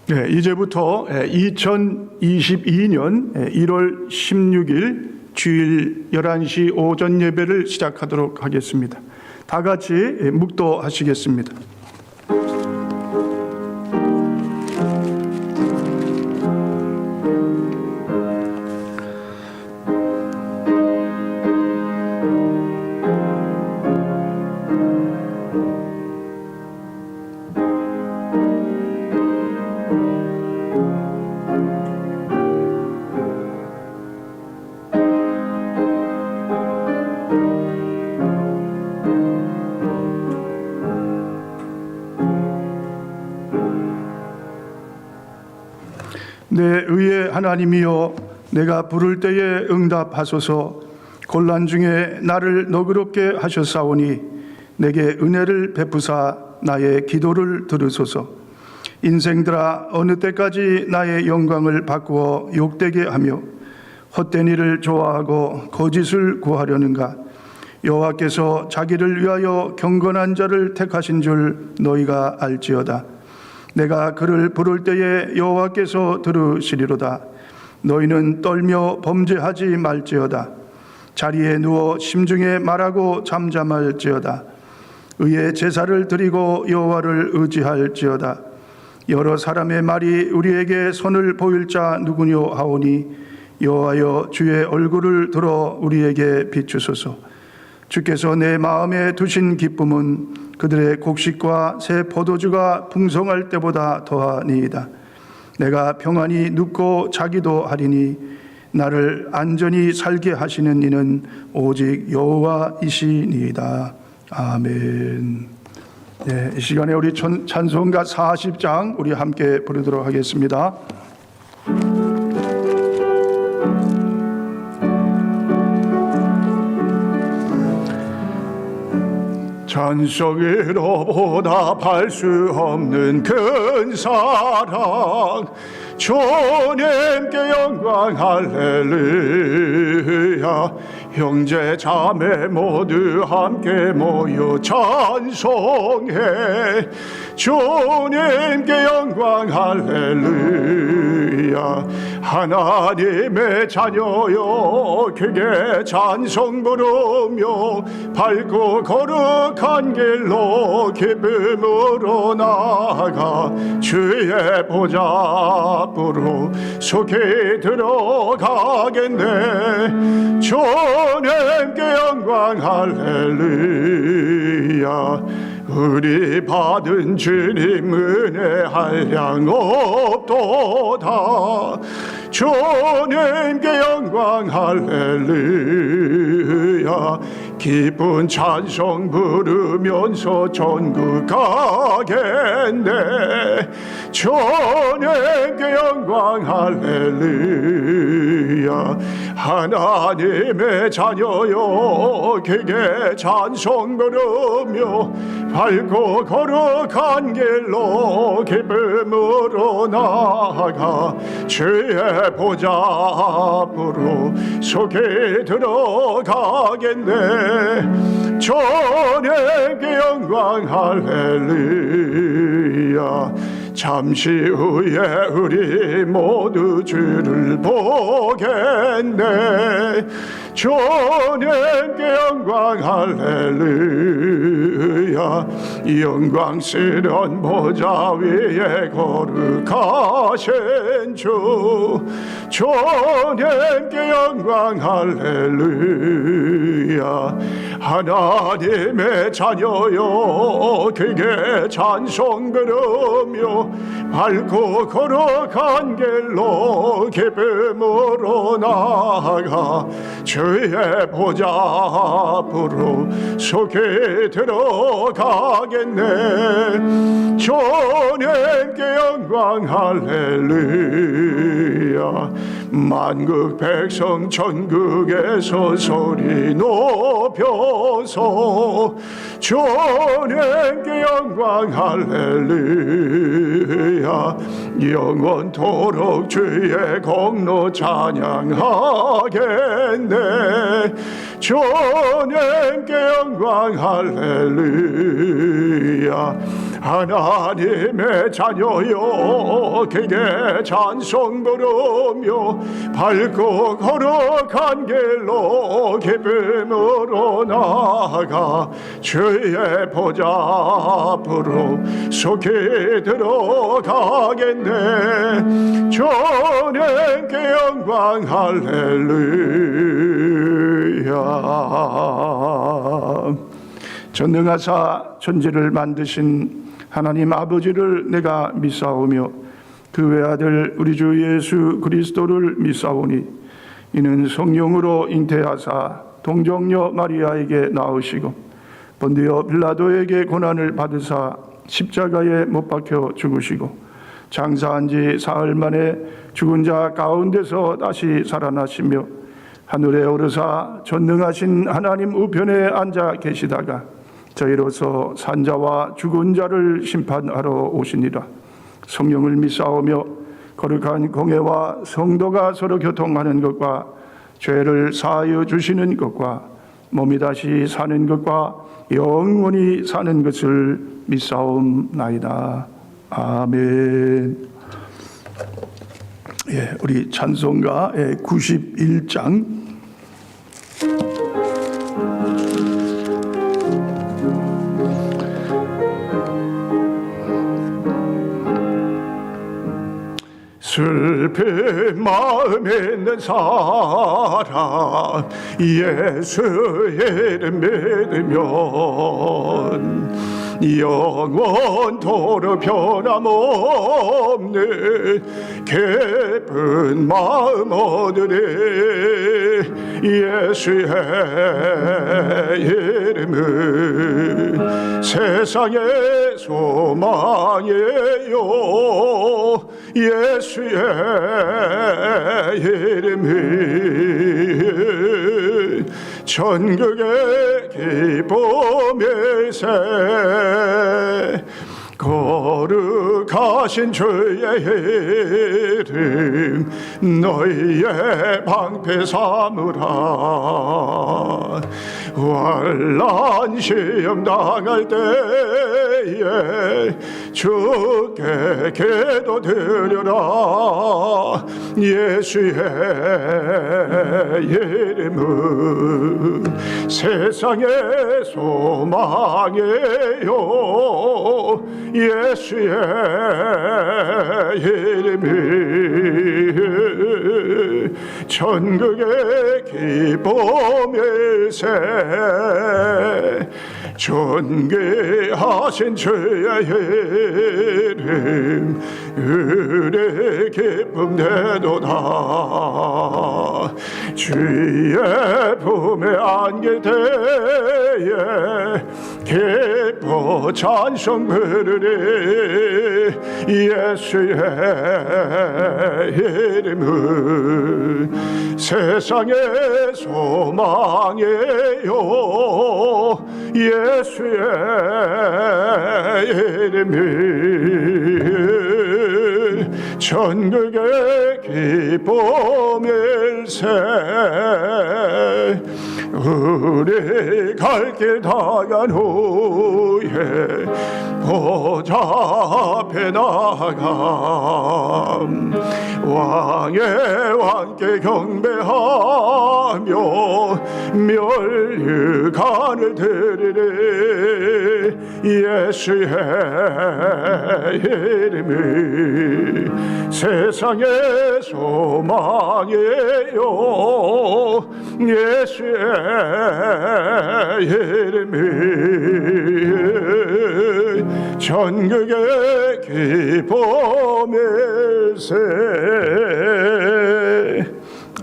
네, 이제부터 2022년 1월 16일 주일 11시 오전 예배를 시작하도록 하겠습니다. 다 같이 묵도하시겠습니다. 내 의의 하나님이여, 내가 부를 때에 응답하소서. 곤란 중에 나를 너그럽게 하셨사오니 내게 은혜를 베푸사 나의 기도를 들으소서. 인생들아, 어느 때까지 나의 영광을 바꾸어 욕되게 하며 헛된 일을 좋아하고 거짓을 구하려는가? 여호와께서 자기를 위하여 경건한 자를 택하신 줄 너희가 알지어다. 내가 그를 부를 때에 여호와께서 들으시리로다. 너희는 떨며 범죄하지 말지어다. 자리에 누워 심중에 말하고 잠잠할지어다. 의의 제사를 드리고 여호와를 의지할지어다. 여러 사람의 말이 우리에게 선을 보일 자 누구뇨 하오니 여호와여, 주의 얼굴을 들어 우리에게 비추소서. 주께서 내 마음에 두신 기쁨은 그들의 곡식과 새 포도주가 풍성할 때보다 더하니이다. 내가 평안히 눕고 자기도 하리니 나를 안전히 살게 하시는 이는 오직 여호와이시니이다. 아멘. 네, 이 시간에 우리 찬송가 40장 우리 함께 부르도록 하겠습니다. 찬송으로 보답할 수 없는 큰 사랑, 주님께 영광 할렐루야. 형제 자매 모두 함께 모여 찬송해. 주님께 영광 할렐루야. 하나님의 자녀여, 크게 찬송 부르며 밝고 거룩한 길로 기쁨으로 나아가 주의 보좌 앞으로 속히 들어가겠네. 주님께 영광 할렐루야. 우리 받은 주님 은혜 한량 없도다. 주님께 영광 할렐루야. 기쁜 찬송 부르면서 천국 가겠네. 주님께 영광 할렐루야. 하나님의 자녀여, 크게 찬송 부르며 밝고 거룩한 길로 기쁨으로 나아가 주의 보좌 앞으로 속히 들어가겠네. 주님께 영광 할렐루야. 잠시 후에 우리 모두 주를 보겠네. 주님께 영광 할렐루야. 영광스런 보좌 위에 거룩하신 주, 주님께 영광 할렐루야. 하나님의 자녀여, 크게 찬송 부르며 밝고 거룩한 길로 기쁨으로 나아가 주의 보좌 앞으로 속히 들어가겠네. 주님께 영광 할렐루야. 만국 백성 천국에서 소리 높여서 주님께 영광 할렐루야. 영원토록 주의 공로 찬양하겠네. 주님께 영광 할렐루야. 하나님의 자녀여 그게 찬송 부르며 밝고 거룩한 길로 기쁨으로 나아가 주의 보좌 앞으로 속히 들어가겠네. 주님께 영광 할렐루야. 전능하사 천지를 만드신 하나님 아버지를 내가 믿사오며 그 외아들 우리 주 예수 그리스도를 믿사오니 이는 성령으로 잉태하사 동정녀 마리아에게 낳으시고 본디오 빌라도에게 고난을 받으사 십자가에 못 박혀 죽으시고 장사한 지 사흘 만에 죽은 자 가운데서 다시 살아나시며 하늘에 오르사 전능하신 하나님 우편에 앉아 계시다가 저희로서 산자와 죽은 자를 심판하러 오시니라. 성령을 믿사오며 거룩한 공회와 성도가 서로 교통하는 것과 죄를 사하여 주시는 것과 몸이 다시 사는 것과 영원히 사는 것을 믿사옵나이다. 아멘. 예, 우리 찬송가 91장 슬픈 마음에 있는 사람 예수 이름 믿으면 영원토록 변함없는 기쁜 마음 얻으리. 예수의 이름은 세상의 소망이요 예수의 이름은 천국의 기쁨일세. 거룩하신 주의 이름 너희의 방패 삼으라. 환난 시험 당할 때에 주께 기도 드려라. 예수의 이름은 세상의 소망이요 예수의 이름이 천국의 기쁨일세. 존귀하신 주의 이름 우리 기쁨 되도다. 주의 품에 안길 때에 기뻐 찬송 부르리. 예수의 이름은 세상의 소망이요 예수의 이름은 천국의 기쁨일세. 우리 갈 길 다간 후에 보좌 앞에 나감 왕의 왕께 경배하며 멸류관을 드리리. 예수의 이름이 세상의 소망이요 예수의 이름이 천국의 기쁨일세.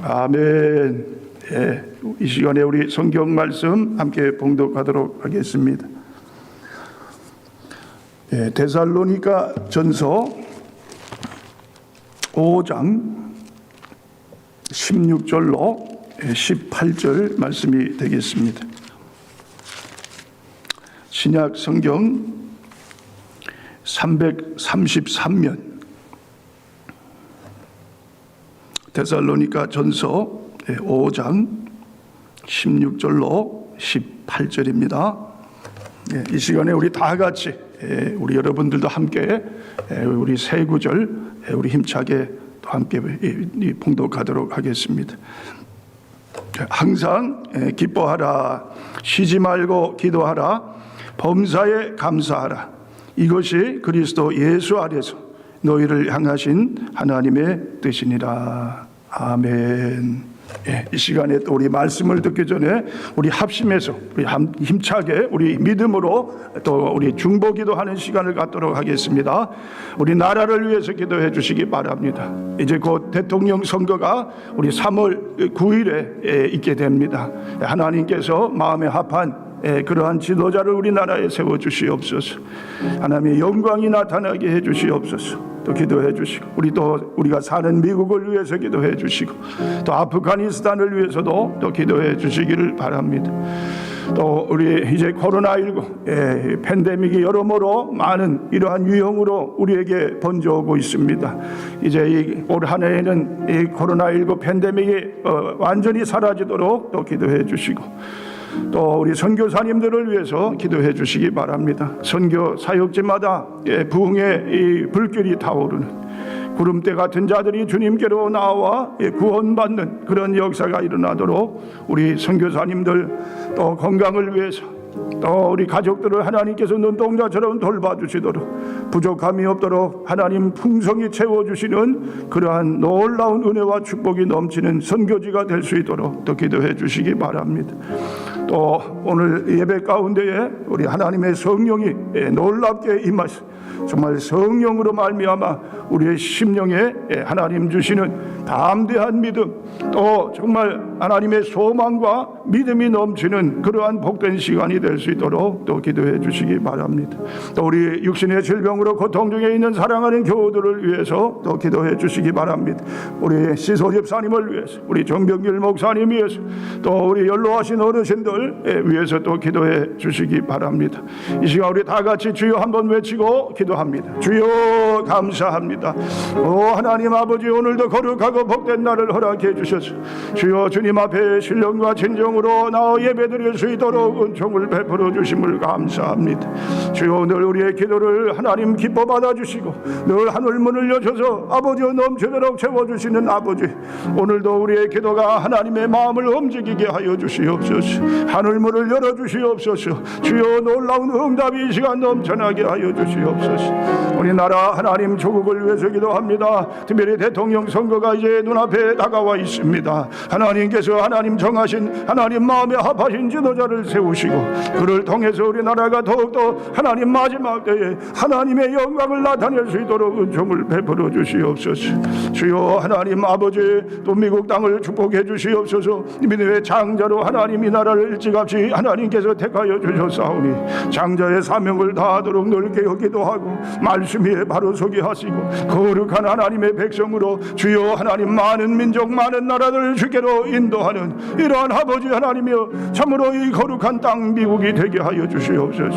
아멘. 예, 이 시간에 우리 성경 말씀 함께 봉독하도록 하겠습니다. 예, 데살로니가 전서 5장 16절로 18절 말씀이 되겠습니다. 신약 성경 333면 데살로니가 전서 5장 16절로 18절입니다. 이 시간에 우리 다 같이 우리 여러분들도 함께 우리 새 구절 우리 힘차게 또 함께 봉독하도록 하겠습니다. 항상 기뻐하라, 쉬지 말고 기도하라, 범사에 감사하라. 이것이 그리스도 예수 안에서 너희를 향하신 하나님의 뜻이니라. 아멘. 이 시간에 또 우리 말씀을 듣기 전에 우리 합심해서 우리 힘차게 우리 믿음으로 또 우리 중보기도하는 시간을 갖도록 하겠습니다. 우리 나라를 위해서 기도해 주시기 바랍니다. 이제 곧 대통령 선거가 우리 3월 9일에 있게 됩니다. 하나님께서 마음에 합한 그러한 지도자를 우리나라에 세워주시옵소서. 하나님의 영광이 나타나게 해주시옵소서. 또 기도해 주시고 우리가 사는 미국을 위해서 기도해 주시고 또 아프가니스탄을 위해서도 또 기도해 주시기를 바랍니다. 또 우리 이제 코로나19 팬데믹이 여러모로 많은 이러한 유형으로 우리에게 번져오고 있습니다. 이제 올 한 해에는 이 코로나19 팬데믹이 완전히 사라지도록 또 기도해 주시고 또 우리 선교사님들을 위해서 기도해 주시기 바랍니다. 선교 사역지마다 부흥의 이 불길이 타오르는 구름대 같은 자들이 주님께로 나와 구원받는 그런 역사가 일어나도록 우리 선교사님들 또 건강을 위해서 또 우리 가족들을 하나님께서 눈동자처럼 돌봐주시도록 부족함이 없도록 하나님 풍성히 채워주시는 그러한 놀라운 은혜와 축복이 넘치는 선교지가 될 수 있도록 또 기도해 주시기 바랍니다. 또 오늘 예배 가운데에 우리 하나님의 성령이 놀랍게 임하시 정말 성령으로 말미암아 우리의 심령에 하나님 주시는 담대한 믿음 또 정말 하나님의 소망과 믿음이 넘치는 그러한 복된 시간이 될 수 있도록 또 기도해 주시기 바랍니다. 또 우리 육신의 질병으로 고통 중에 있는 사랑하는 교우들을 위해서 또 기도해 주시기 바랍니다. 우리 시소 집사님을 위해서 우리 정병길 목사님 위해서 또 우리 연로하신 어르신들 위해서 또 기도해 주시기 바랍니다. 이 시간 우리 다 같이 주여 한번 외치고 기도합니다. 주여 감사합니다. 오 하나님 아버지 오늘도 거룩하고 복된 날을 허락해 주셔서 주여 주님 앞에 신령과 진정으로 나와 예배드릴 수 있도록 은총을 베풀어 주심을 감사합니다. 주여 늘 우리의 기도를 하나님 기뻐 받아주시고 늘 하늘문을 여셔서 아버지여 넘치도록 채워주시는 아버지 오늘도 우리의 기도가 하나님의 마음을 움직이게 하여 주시옵소서. 하늘문을 열어주시옵소서. 주여 놀라운 응답이 이 시간 넘쳐나게 하여 주시옵소서. 우리나라 하나님 조국을 위해서 기도합니다. 특별히 대통령 선거가 이제 눈앞에 다가와 있습니다. 하나님께서 하나님 정하신 하나님 마음에 합하신 지도자를 세우시고 그를 통해서 우리나라가 더욱더 하나님 마지막 때에 하나님의 영광을 나타낼 수 있도록 은총을 베풀어 주시옵소서. 주여 하나님 아버지 또 미국 땅을 축복해 주시옵소서. 믿음의 장자로 하나님 이 나라를 일찌감치 하나님께서 택하여 주셨사오니 장자의 사명을 다하도록 넓게 여기도 하고 말씀 위에 바로 서게 하시고 거룩한 하나님의 백성으로 주여 하나님 많은 민족 많은 나라들을 주께로 인도하는 이러한 아버지 하나님이여 참으로 이 거룩한 땅 미국이 되게 하여 주시옵소서.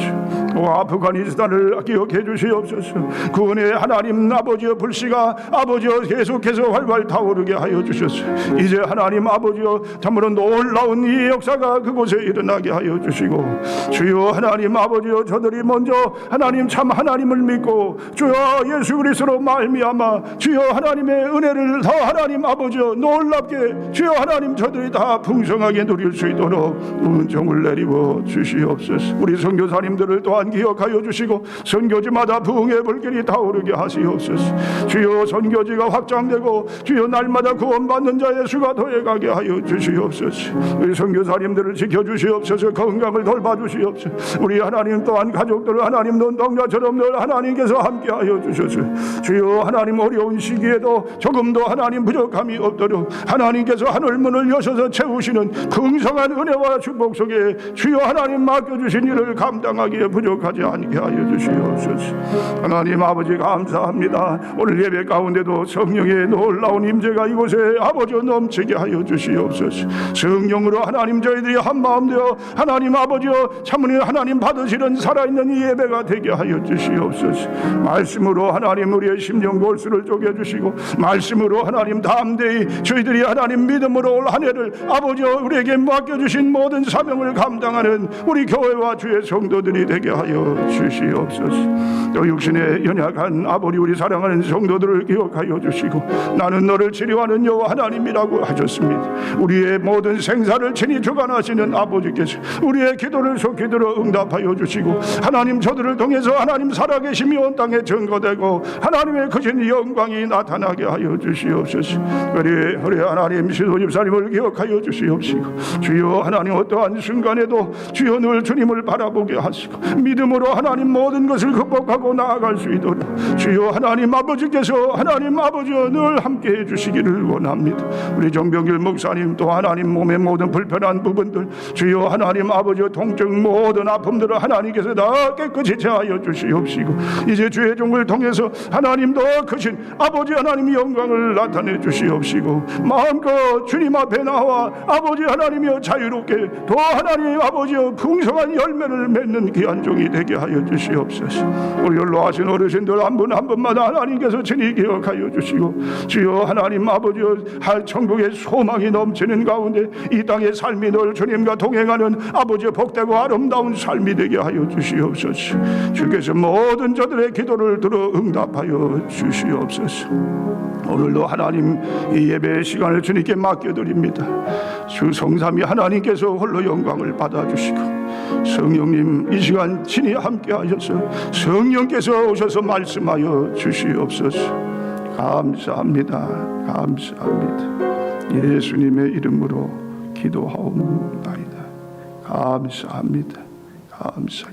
아프가니스탄을 기억해 주시옵소서. 구원의 하나님 아버지여 불씨가 아버지여 계속해서 활발 타오르게 하여 주셔서 이제 하나님 아버지여 참으로 놀라운 이 역사가 그곳에 일어나게 하여 주시고 주여 하나님 아버지여 저들이 먼저 하나님 참 하나님을 믿고 주여 예수 그리스도로 말미암아 주여 하나님의 은혜를 더 하나님 아버지여 놀랍게 주여 하나님 저들이 다 풍성하게 누릴 수 있도록 은총을 내리워 주시옵소서. 우리 선교사님들을 또한 기억하여 주시고 선교지마다 부흥의 불길이 타오르게 하시옵소서. 주여 선교지가 확장되고 주여 날마다 구원받는 자의 수가 더해가게 하여 주시옵소서. 우리 선교사님들을 지켜주시옵소서. 건강을 돌봐주시옵소서. 우리 하나님 또한 가족들을 하나님 눈동자처럼 늘 하나님께서 함께하여 주셔서 주여 하나님 어려운 시기에도 조금도 하나님 부족함이 없도록 하나님께서 하늘문을 여셔서 채우시는 풍성한 은혜와 축복 속에 주여 하나님 맡겨주신 일을 감당하기에 부족하지 않게 하여 주시옵소서. 하나님 아버지 감사합니다. 오늘 예배 가운데도 성령의 놀라운 임재가 이곳에 아버지 넘치게 하여 주시옵소서. 성령으로 하나님 저희들이 한마음 되어 하나님 아버지여 참으니 하나님 받으시는 살아있는 이 예배가 되게 하여 주시옵소서. 말씀으로 하나님 우리의 심령 골수를 쪼개주시고 말씀으로 하나님 담대히 저희들이 하나님 믿음으로 올 한 해를 아버지여 우리에게 맡겨주신 모든 사명을 감당하는 우리 교회와 주의 성도들이 되게 하여 주시옵소서. 또 육신의 연약한 아버지 우리 사랑하는 성도들을 기억하여 주시고 나는 너를 치료하는 여호와 하나님이라고 하셨습니다. 우리의 모든 생사를 친히 주관하시는 아버지께서 우리의 기도를 속히 들어 응답하여 주시고 하나님 저들을 통해서 하나님 살아계심이 온 땅에 증거되고 하나님의 크신 영광이 나타나게 하여 주시옵소서. 우리 하나님 시도 집사님을 기억하여 주시옵시고 주여 하나님 어떠한 순간에도 주여 늘 주님을 바라보게 하시고 믿음으로 하나님 모든 것을 극복하고 나아갈 수 있도록 주여 하나님 아버지께서 하나님 아버지와 늘 함께해 주시기를 원합니다. 우리 정병길 목사님 또 하나님 몸의 모든 불편한 부분들 주여 하나님 아버지와 통증 모든 아픔들을 하나님께서 다 깨끗이 제하여 주시옵시고 이제 주의 종을 통해서 하나님 더 크신 아버지 하나님의 영광을 나타내 주시옵시고 마음껏 주님 앞에 나와 아버지 하나님이여 자유롭게 더 하나님 아버지여 풍성한 열매를 맺는 귀한 종이 되게 하여 주시옵소서. 우리 연로하신 어르신들 한 분 한 분마다 하나님께서 친히 기억하여 주시고 주여 하나님 아버지여 천국의 소망이 넘치는 가운데 이 땅의 삶이 늘 주님과 동행하는 아버지의 복되고 아름다운 삶이 되게 하여 주시옵소서. 주께서 모든 저들의 기도를 들어 응답하여 주시옵소서. 오늘도 하나님 이 예배의 시간을 주님께 맡겨드립니다. 주 성삼위 하나님께서 홀로 영광을 받아주시고 성령님 이 시간 친히 함께 하셔서 성령께서 오셔서 말씀하여 주시옵소서. 감사합니다. 감사합니다. 예수님의 이름으로 기도하옵나이다. 감사합니다. 감사.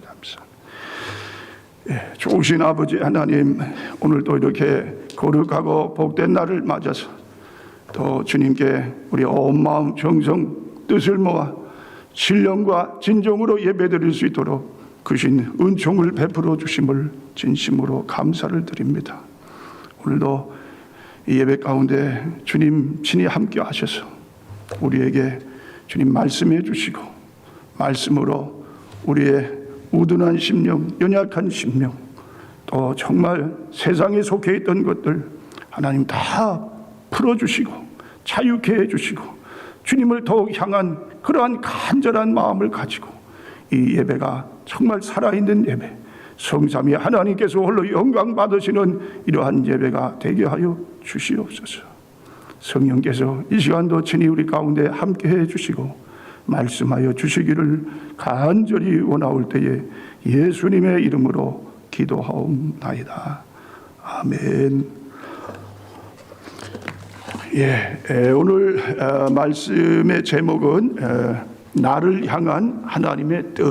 좋으신 아버지 하나님 오늘도 이렇게 거룩하고 복된 날을 맞아서 또 주님께 우리 온 마음 정성 뜻을 모아 신령과 진정으로 예배드릴 수 있도록 크신 은총을 베풀어 주심을 진심으로 감사를 드립니다. 오늘도 이 예배 가운데 주님 친히 함께 하셔서 우리에게 주님 말씀해 주시고 말씀으로 우리의 우둔한 심령, 연약한 심령, 또 정말 세상에 속해 있던 것들 하나님 다 풀어주시고 자유케 해주시고 주님을 더욱 향한 그러한 간절한 마음을 가지고 이 예배가 정말 살아있는 예배, 성삼위 하나님께서 홀로 영광 받으시는 이러한 예배가 되게 하여 주시옵소서. 성령께서 이 시간도 친히 우리 가운데 함께해 주시고 말씀하여 주시기를 간절히 원하올 때에 예수님의 이름으로 기도하옵나이다. 아멘. 오늘 말씀의 제목은 나를 향한 하나님의 뜻,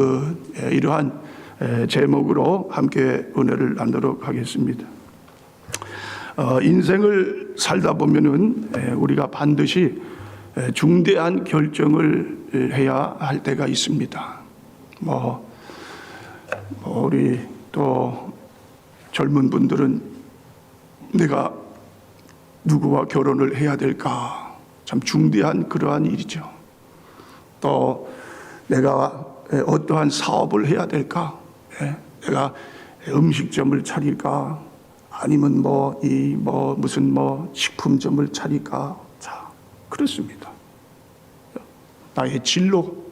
이러한 제목으로 함께 은혜를 나누도록 하겠습니다. 인생을 살다 보면은 우리가 반드시 중대한 결정을 해야 할 때가 있습니다. 우리 또 젊은 분들은 내가 누구와 결혼을 해야 될까? 참 중대한 그러한 일이죠. 또 내가 어떠한 사업을 해야 될까? 내가 음식점을 차릴까? 아니면 무슨 식품점을 차릴까? 자, 그렇습니다. 나의 진로,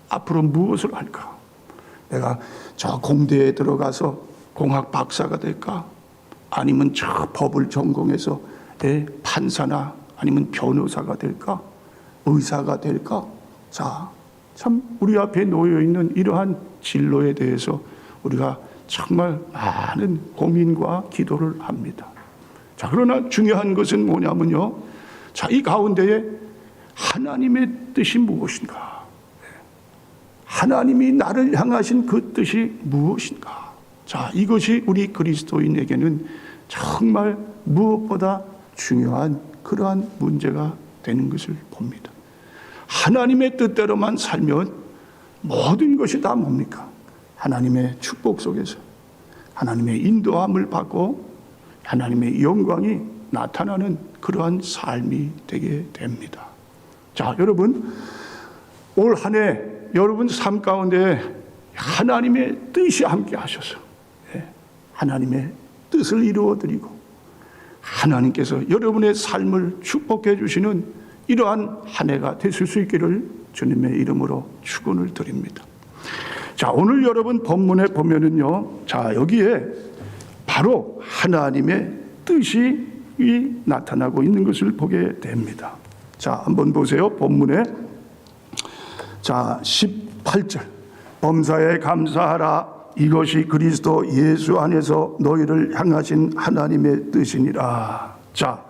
앞으로 무엇을 할까? 내가 저 공대에 들어가서 공학 박사가 될까? 아니면 저 법을 전공해서 판사나 아니면 변호사가 될까? 의사가 될까? 자, 참 우리 앞에 놓여 있는 이러한 진로에 대해서 우리가 정말 많은 고민과 기도를 합니다. 자, 그러나 중요한 것은 뭐냐면요. 자, 이 가운데에 하나님의 뜻이 무엇인가? 하나님이 나를 향하신 그 뜻이 무엇인가? 자, 이것이 우리 그리스도인에게는 정말 무엇보다 중요한 그러한 문제가 되는 것을 봅니다. 하나님의 뜻대로만 살면 모든 것이 다 뭡니까? 하나님의 축복 속에서 하나님의 인도함을 받고 하나님의 영광이 나타나는 그러한 삶이 되게 됩니다. 자, 여러분, 올 한 해 여러분 삶 가운데 하나님의 뜻이 함께 하셔서 하나님의 뜻을 이루어드리고 하나님께서 여러분의 삶을 축복해 주시는 이러한 한 해가 되실 수 있기를 주님의 이름으로 축원을 드립니다. 자, 오늘 여러분 본문에 보면은요, 자, 여기에 바로 하나님의 뜻이 나타나고 있는 것을 보게 됩니다. 자, 한번 보세요. 본문에 자 18절, 범사에 감사하라. 이것이 그리스도 예수 안에서 너희를 향하신 하나님의 뜻이니라. 자,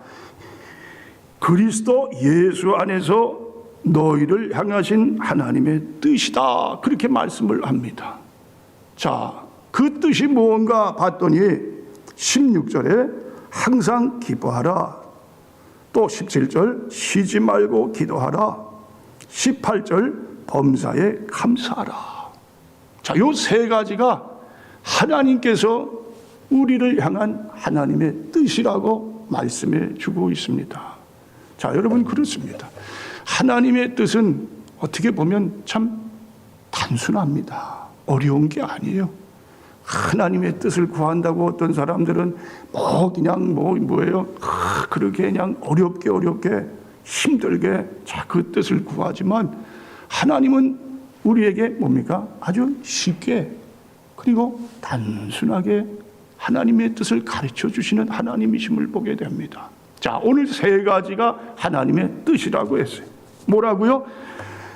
그리스도 예수 안에서 너희를 향하신 하나님의 뜻이다, 그렇게 말씀을 합니다. 자, 그 뜻이 무언가 봤더니 16절에 항상 기뻐하라, 또 17절 쉬지 말고 기도하라, 18절 범사에 감사하라. 자, 요 세 가지가 하나님께서 우리를 향한 하나님의 뜻이라고 말씀해 주고 있습니다. 자, 여러분, 그렇습니다. 하나님의 뜻은 어떻게 보면 참 단순합니다. 어려운 게 아니에요. 하나님의 뜻을 구한다고 어떤 사람들은 그냥 뭐예요? 그렇게 그냥 어렵게 힘들게 자, 그 뜻을 구하지만 하나님은 우리에게 뭡니까? 아주 쉽게 그리고 단순하게 하나님의 뜻을 가르쳐 주시는 하나님이심을 보게 됩니다. 자, 오늘 세 가지가 하나님의 뜻이라고 했어요. 뭐라고요?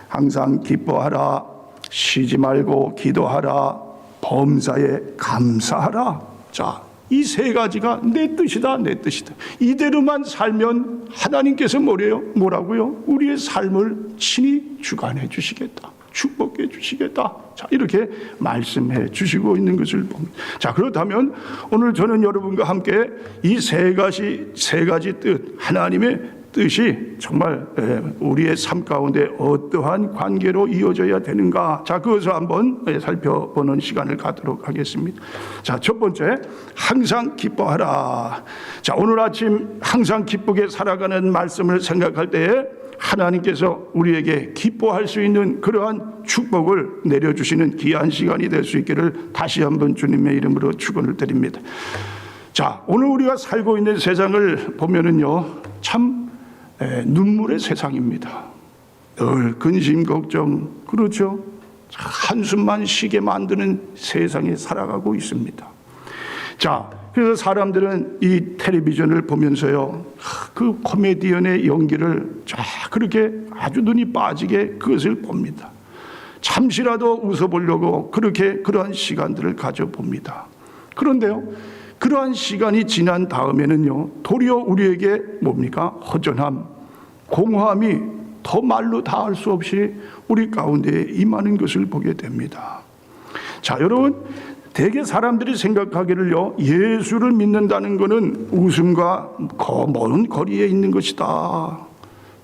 항상 기뻐하라, 쉬지 말고 기도하라, 범사에 감사하라. 자, 이 세 가지가 내 뜻이다, 내 뜻이다. 이대로만 살면 하나님께서 뭐라고요? 우리의 삶을 친히 주관해 주시겠다, 축복해 주시겠다. 자, 이렇게 말씀해 주시고 있는 것을 봅니다. 자, 그렇다면 오늘 저는 여러분과 함께 이 세 가지 뜻, 하나님의 뜻이 정말 우리의 삶 가운데 어떠한 관계로 이어져야 되는가, 자, 그것을 한번 살펴보는 시간을 갖도록 하겠습니다. 자, 첫 번째, 항상 기뻐하라. 자, 오늘 아침 항상 기쁘게 살아가는 말씀을 생각할 때에 하나님께서 우리에게 기뻐할 수 있는 그러한 축복을 내려주시는 귀한 시간이 될 수 있기를 다시 한번 주님의 이름으로 축원을 드립니다. 자, 오늘 우리가 살고 있는 세상을 보면은요, 참 눈물의 세상입니다. 늘 근심 걱정, 그렇죠? 한숨만 쉬게 만드는 세상에 살아가고 있습니다. 자, 그래서 사람들은 이 텔레비전을 보면서요, 그 코미디언의 연기를 그렇게 아주 눈이 빠지게 그것을 봅니다. 잠시라도 웃어보려고 그러한 시간들을 가져봅니다. 그런데요, 그러한 시간이 지난 다음에는요, 도리어 우리에게 뭡니까? 허전함, 공허함이 더 말로 닿을 수 없이 우리 가운데 임하는 것을 보게 됩니다. 자, 여러분, 대개 사람들이 생각하기를요, 예수를 믿는다는 것은 웃음과 먼 거리에 있는 것이다.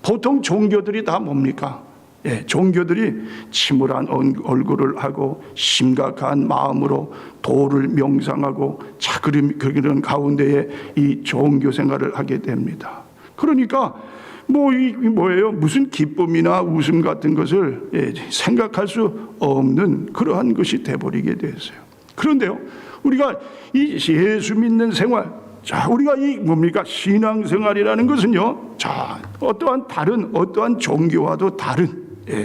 보통 종교들이 다 뭡니까? 종교들이 침울한 얼굴을 하고 심각한 마음으로 도를 명상하고 그런 가운데에 이 종교 생활을 하게 됩니다. 그러니까 뭐예요? 무슨 기쁨이나 웃음 같은 것을 생각할 수 없는 그러한 것이 돼버리게 됐어요. 그런데요, 우리가 이 예수 믿는 생활, 자, 우리가 이 신앙생활이라는 것은요, 자, 어떠한 종교와도 다른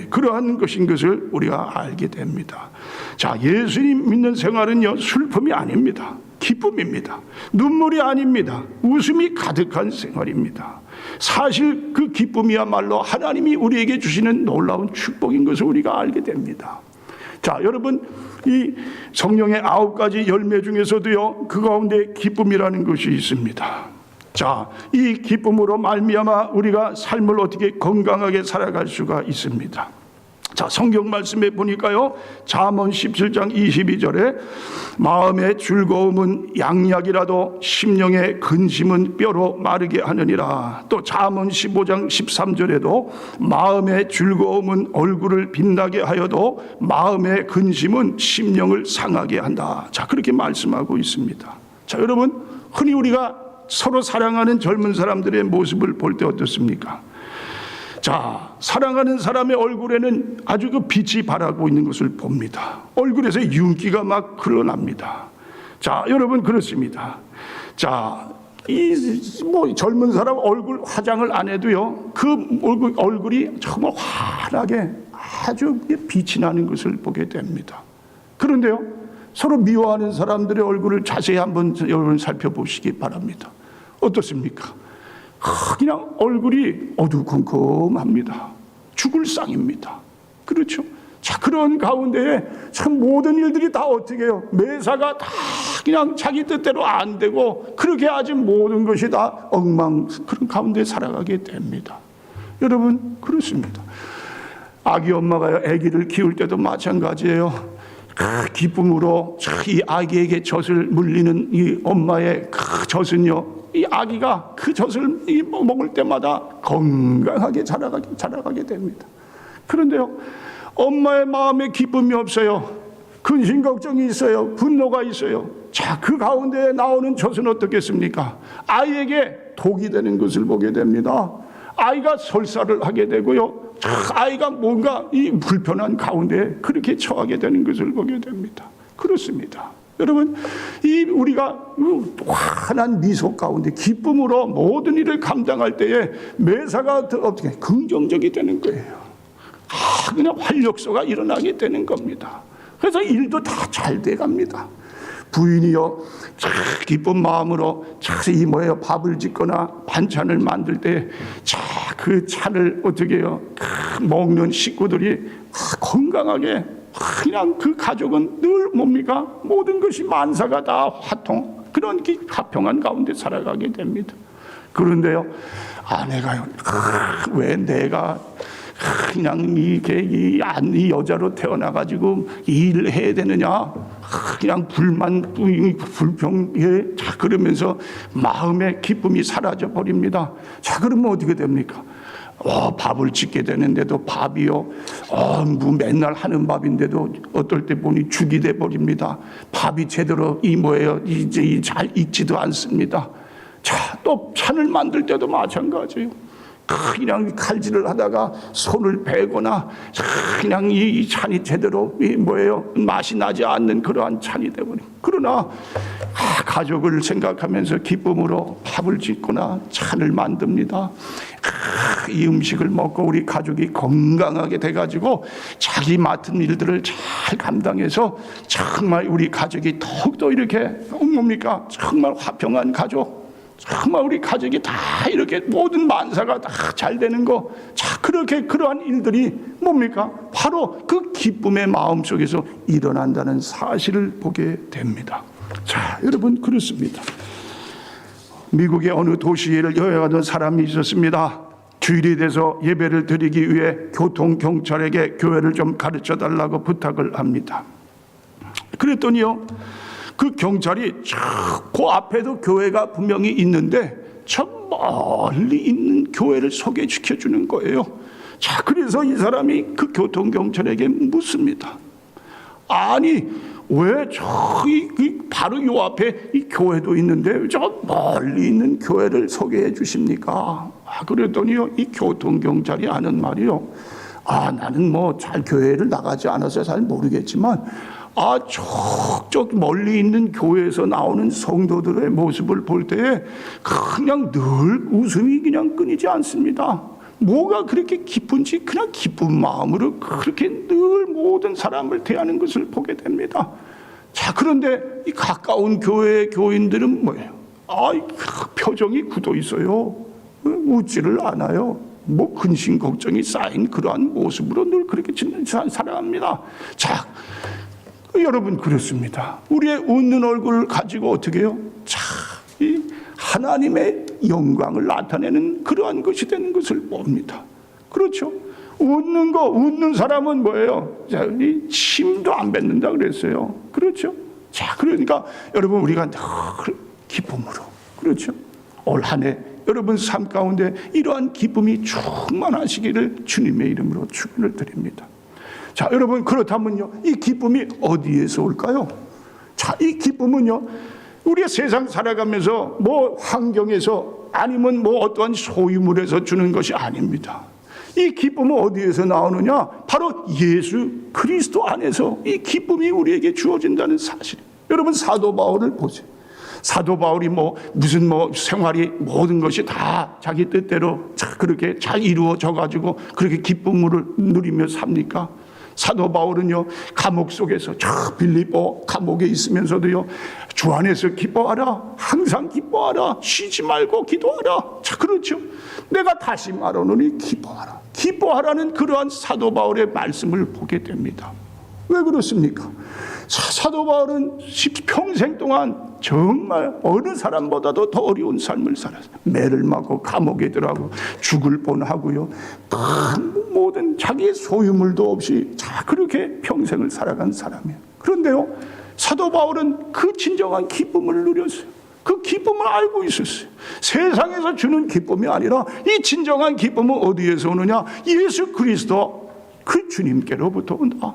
그러한 것인 것을 우리가 알게 됩니다. 자, 예수님 믿는 생활은요, 슬픔이 아닙니다. 기쁨입니다. 눈물이 아닙니다. 웃음이 가득한 생활입니다. 사실 그 기쁨이야말로 하나님이 우리에게 주시는 놀라운 축복인 것을 우리가 알게 됩니다. 자, 여러분, 이 성령의 9가지 열매 중에서도요, 그 가운데 기쁨이라는 것이 있습니다. 자, 이 기쁨으로 말미암아 우리가 삶을 어떻게 건강하게 살아갈 수가 있습니다. 자, 성경 말씀에 보니까요, 잠언 17장 22절에 마음의 즐거움은 양약이라도 심령의 근심은 뼈로 마르게 하느니라. 또 잠언 15장 13절에도 마음의 즐거움은 얼굴을 빛나게 하여도 마음의 근심은 심령을 상하게 한다. 자, 그렇게 말씀하고 있습니다. 자, 여러분, 흔히 우리가 서로 사랑하는 젊은 사람들의 모습을 볼 때 어떻습니까? 자, 사랑하는 사람의 얼굴에는 아주 그 빛이 발하고 있는 것을 봅니다. 얼굴에서 윤기가 막 흘러납니다. 자, 여러분, 그렇습니다. 자, 뭐 젊은 사람 얼굴 화장을 안 해도요, 그 얼굴이 정말 환하게 아주 빛이 나는 것을 보게 됩니다. 그런데요, 서로 미워하는 사람들의 얼굴을 자세히 한번 여러분 살펴보시기 바랍니다. 어떻습니까? 그냥 얼굴이 어두컴컴합니다. 죽을 상입니다. 그렇죠? 자, 그런 가운데에 참 모든 일들이 다 어떻게 해요? 매사가 다 그냥 자기 뜻대로 안 되고, 그렇게 아주 모든 것이 다 엉망, 그런 가운데 살아가게 됩니다. 여러분, 그렇습니다. 아기 엄마가 아기를 키울 때도 마찬가지예요. 기쁨으로 이 아기에게 젖을 물리는 이 엄마의 그 젖은요, 이 아기가 그 젖을 먹을 때마다 건강하게 자라가게 됩니다. 그런데요, 엄마의 마음에 기쁨이 없어요. 근심 걱정이 있어요. 분노가 있어요. 자, 그 가운데 나오는 젖은 어떻겠습니까? 아이에게 독이 되는 것을 보게 됩니다. 아이가 설사를 하게 되고요, 아이가 뭔가 이 불편한 가운데 그렇게 처하게 되는 것을 보게 됩니다. 그렇습니다. 여러분, 이 우리가 환한 미소 가운데 기쁨으로 모든 일을 감당할 때에 매사가 어떻게 긍정적이 되는 거예요. 그냥 활력소가 일어나게 되는 겁니다. 그래서 일도 다 잘 돼갑니다. 부인이요, 기쁜 마음으로 이 뭐예요, 밥을 짓거나 반찬을 만들 때 그 찬을 어떻게 해요, 먹는 식구들이 건강하게, 그냥 그 가족은 늘 뭡니까, 모든 것이 만사가 다 화통, 그런 화평한 가운데 살아가게 됩니다. 그런데요, 아내가요, 왜 내가 그냥 이 여자로 태어나가지고 일을 해야 되느냐, 그냥 불평에, 그러면서 마음의 기쁨이 사라져 버립니다. 자, 그러면 어떻게 됩니까? 밥을 짓게 되는데도 밥이요, 뭐 맨날 하는 밥인데도 어떨 때 보니 죽이 돼 버립니다. 밥이 제대로 이제 잘 익지도 않습니다. 자, 또 찬을 만들 때도 마찬가지예요. 그냥 칼질을 하다가 손을 베거나 그냥 이 찬이 제대로 맛이 나지 않는 그러한 찬이 되버린. 그러나 가족을 생각하면서 기쁨으로 밥을 짓거나 찬을 만듭니다. 이 음식을 먹고 우리 가족이 건강하게 돼가지고 자기 맡은 일들을 잘 감당해서 정말 우리 가족이 더욱더 이렇게 뭡니까, 정말 화평한 가족, 정말 우리 가족이 다 이렇게 모든 만사가 다 잘 되는 거, 자, 그렇게 그러한 일들이 뭡니까, 바로 그 기쁨의 마음 속에서 일어난다는 사실을 보게 됩니다. 자, 여러분, 그렇습니다. 미국의 어느 도시를 여행하던 사람이 있었습니다. 주일이 돼서 예배를 드리기 위해 교통경찰에게 교회를 좀 가르쳐 달라고 부탁을 합니다. 그랬더니요, 그 경찰이 그 앞에도 교회가 분명히 있는데 저 멀리 있는 교회를 소개시켜 주는 거예요. 자, 그래서 이 사람이 그 교통경찰에게 묻습니다. 아니, 왜 바로 요 앞에 이 교회도 있는데 저 멀리 있는 교회를 소개해 주십니까? 그랬더니요, 이 교통경찰이 하는 말이요, 나는 뭐 잘 교회를 나가지 않아서 잘 모르겠지만 저쪽 멀리 있는 교회에서 나오는 성도들의 모습을 볼 때 그냥 늘 웃음이 그냥 끊이지 않습니다. 뭐가 그렇게 기쁜지 그냥 기쁜 마음으로 그렇게 늘 모든 사람을 대하는 것을 보게 됩니다. 자, 그런데 이 가까운 교회의 교인들은 뭐예요? 표정이 굳어 있어요. 웃지를 않아요. 뭐 근심 걱정이 쌓인 그러한 모습으로 늘 그렇게 살아갑니다. 자, 여러분, 그렇습니다. 우리의 웃는 얼굴을 가지고 어떻게 해요? 자, 이 하나님의 영광을 나타내는 그러한 것이 되는 것을 봅니다. 그렇죠? 웃는 사람은 뭐예요? 자, 이 침도 안 뱉는다 그랬어요. 그렇죠? 자, 그러니까 여러분, 우리가 늘 기쁨으로, 그렇죠? 올 한 해 여러분 삶 가운데 이러한 기쁨이 충만하시기를 주님의 이름으로 축원을 드립니다. 자, 여러분, 그렇다면요, 이 기쁨이 어디에서 올까요? 자, 이 기쁨은요, 우리의 세상 살아가면서 뭐 환경에서 아니면 뭐 어떠한 소유물에서 주는 것이 아닙니다. 이 기쁨은 어디에서 나오느냐? 바로 예수 그리스도 안에서 이 기쁨이 우리에게 주어진다는 사실. 여러분, 사도 바울을 보세요. 사도 바울이 무슨 생활이 모든 것이 다 자기 뜻대로 그렇게 잘 이루어져 가지고 그렇게 기쁨을 누리며 삽니까? 사도 바울은요, 감옥 속에서 저 빌립보 감옥에 있으면서도요, 주 안에서 기뻐하라, 항상 기뻐하라, 쉬지 말고 기도하라. 자, 그렇죠. 내가 다시 말하노니 기뻐하라. 기뻐하라는 그러한 사도 바울의 말씀을 보게 됩니다. 왜 그렇습니까? 사도 바울은 평생 동안 정말 어느 사람보다도 더 어려운 삶을 살았어요. 매를 맞고 감옥에 들어가고 죽을 뻔하고요. 모든 자기의 소유물도 없이 그렇게 평생을 살아간 사람이에요. 그런데요, 사도 바울은 그 진정한 기쁨을 누렸어요. 그 기쁨을 알고 있었어요. 세상에서 주는 기쁨이 아니라 이 진정한 기쁨은 어디에서 오느냐? 예수 그리스도 그 주님께로부터 온다.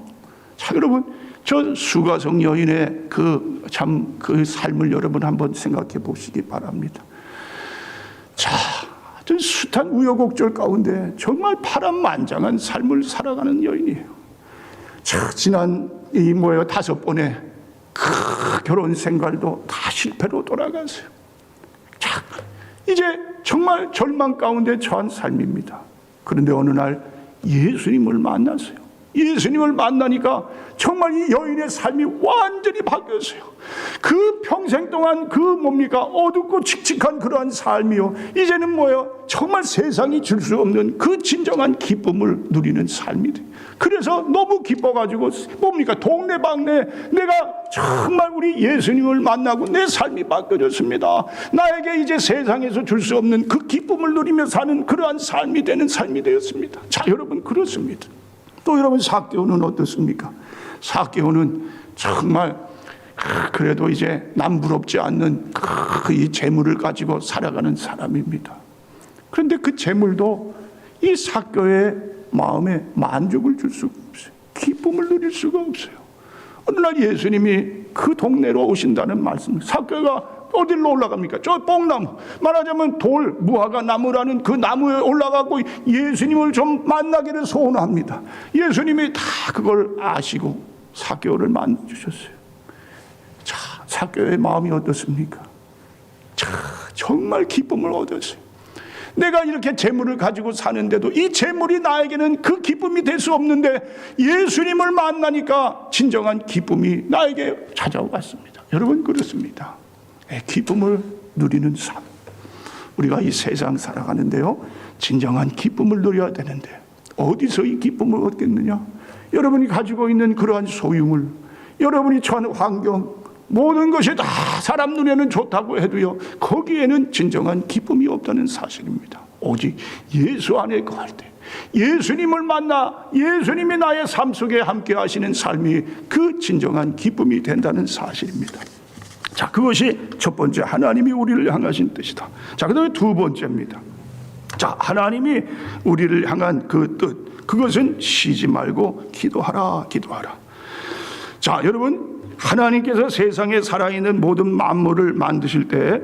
자, 여러분, 저 수가성 여인의 그 삶을 여러분 한번 생각해 보시기 바랍니다. 자, 전 숱한 우여곡절 가운데 정말 파란만장한 삶을 살아가는 여인이에요. 자, 지난 5번의 그 결혼 생활도 다 실패로 돌아갔어요. 자, 이제 정말 절망 가운데 처한 삶입니다. 그런데 어느 날 예수님을 만났어요. 예수님을 만나니까 정말 이 여인의 삶이 완전히 바뀌었어요. 그 평생 동안 어둡고 칙칙한 그러한 삶이요, 이제는 정말 세상이 줄 수 없는 그 진정한 기쁨을 누리는 삶이 돼요. 그래서 너무 기뻐가지고 동네방네 내가 정말 우리 예수님을 만나고 내 삶이 바뀌어졌습니다. 나에게 이제 세상에서 줄 수 없는 그 기쁨을 누리며 사는 그러한 삶이 되는 삶이 되었습니다. 자, 여러분, 그렇습니다. 또 여러분, 삭개오는 어떻습니까? 삭개오는 정말 그래도 이제 남부럽지 않는 이 재물을 가지고 살아가는 사람입니다. 그런데 그 재물도 이 삭개오의 마음에 만족을 줄 수가 없어요. 기쁨을 누릴 수가 없어요. 어느 날 예수님이 그 동네로 오신다는 말씀. 삭개오가 어디로 올라갑니까? 저 뽕나무, 말하자면 무화과 나무라는 그 나무에 올라가고 예수님을 좀 만나기를 소원합니다. 예수님이 다 그걸 아시고 삭개오를 만나주셨어요. 자, 삭개오의 마음이 어떻습니까? 자, 정말 기쁨을 얻었어요. 내가 이렇게 재물을 가지고 사는데도 이 재물이 나에게는 그 기쁨이 될 수 없는데 예수님을 만나니까 진정한 기쁨이 나에게 찾아왔습니다. 여러분, 그렇습니다. 기쁨을 누리는 삶. 우리가 이 세상 살아가는데요, 진정한 기쁨을 누려야 되는데 어디서 이 기쁨을 얻겠느냐? 여러분이 가지고 있는 그러한 소유물, 여러분이 처한 환경, 모든 것이 다 사람 눈에는 좋다고 해도요, 거기에는 진정한 기쁨이 없다는 사실입니다. 오직 예수 안에 거할 때, 예수님을 만나 예수님이 나의 삶 속에 함께 하시는 삶이 그 진정한 기쁨이 된다는 사실입니다. 자, 그것이 첫 번째, 하나님이 우리를 향하신 뜻이다. 자, 그 다음에 두 번째입니다. 자, 하나님이 우리를 향한 그 뜻, 그것은 쉬지 말고 기도하라, 기도하라. 자, 여러분, 하나님께서 세상에 살아있는 모든 만물을 만드실 때